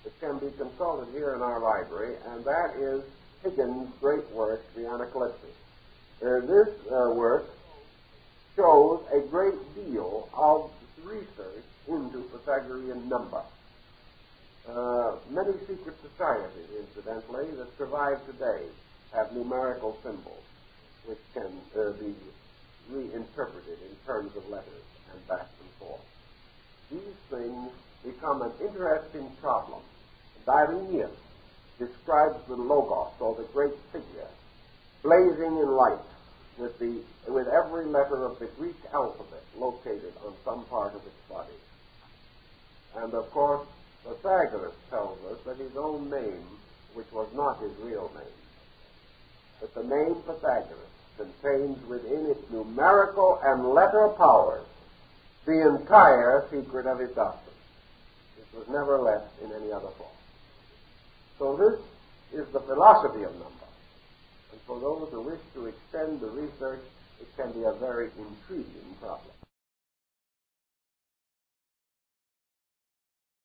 it can be consulted here in our library, and that is Higgins' great work, The Anacalypsis. This work shows a great deal of research into Pythagorean number. Many secret societies, incidentally, that survive today have numerical symbols which can be reinterpreted in terms of letters and back and forth. These things become an interesting problem. Dionysius describes the Logos, or the great figure, blazing in light with every letter of the Greek alphabet located on some part of its body. And of course, Pythagoras tells us that his own name, which was not his real name, that the name Pythagoras contains within its numerical and letter powers the entire secret of his doctrine. It was never left in any other form. So this is the philosophy of number. And for those who wish to extend the research, it can be a very intriguing problem.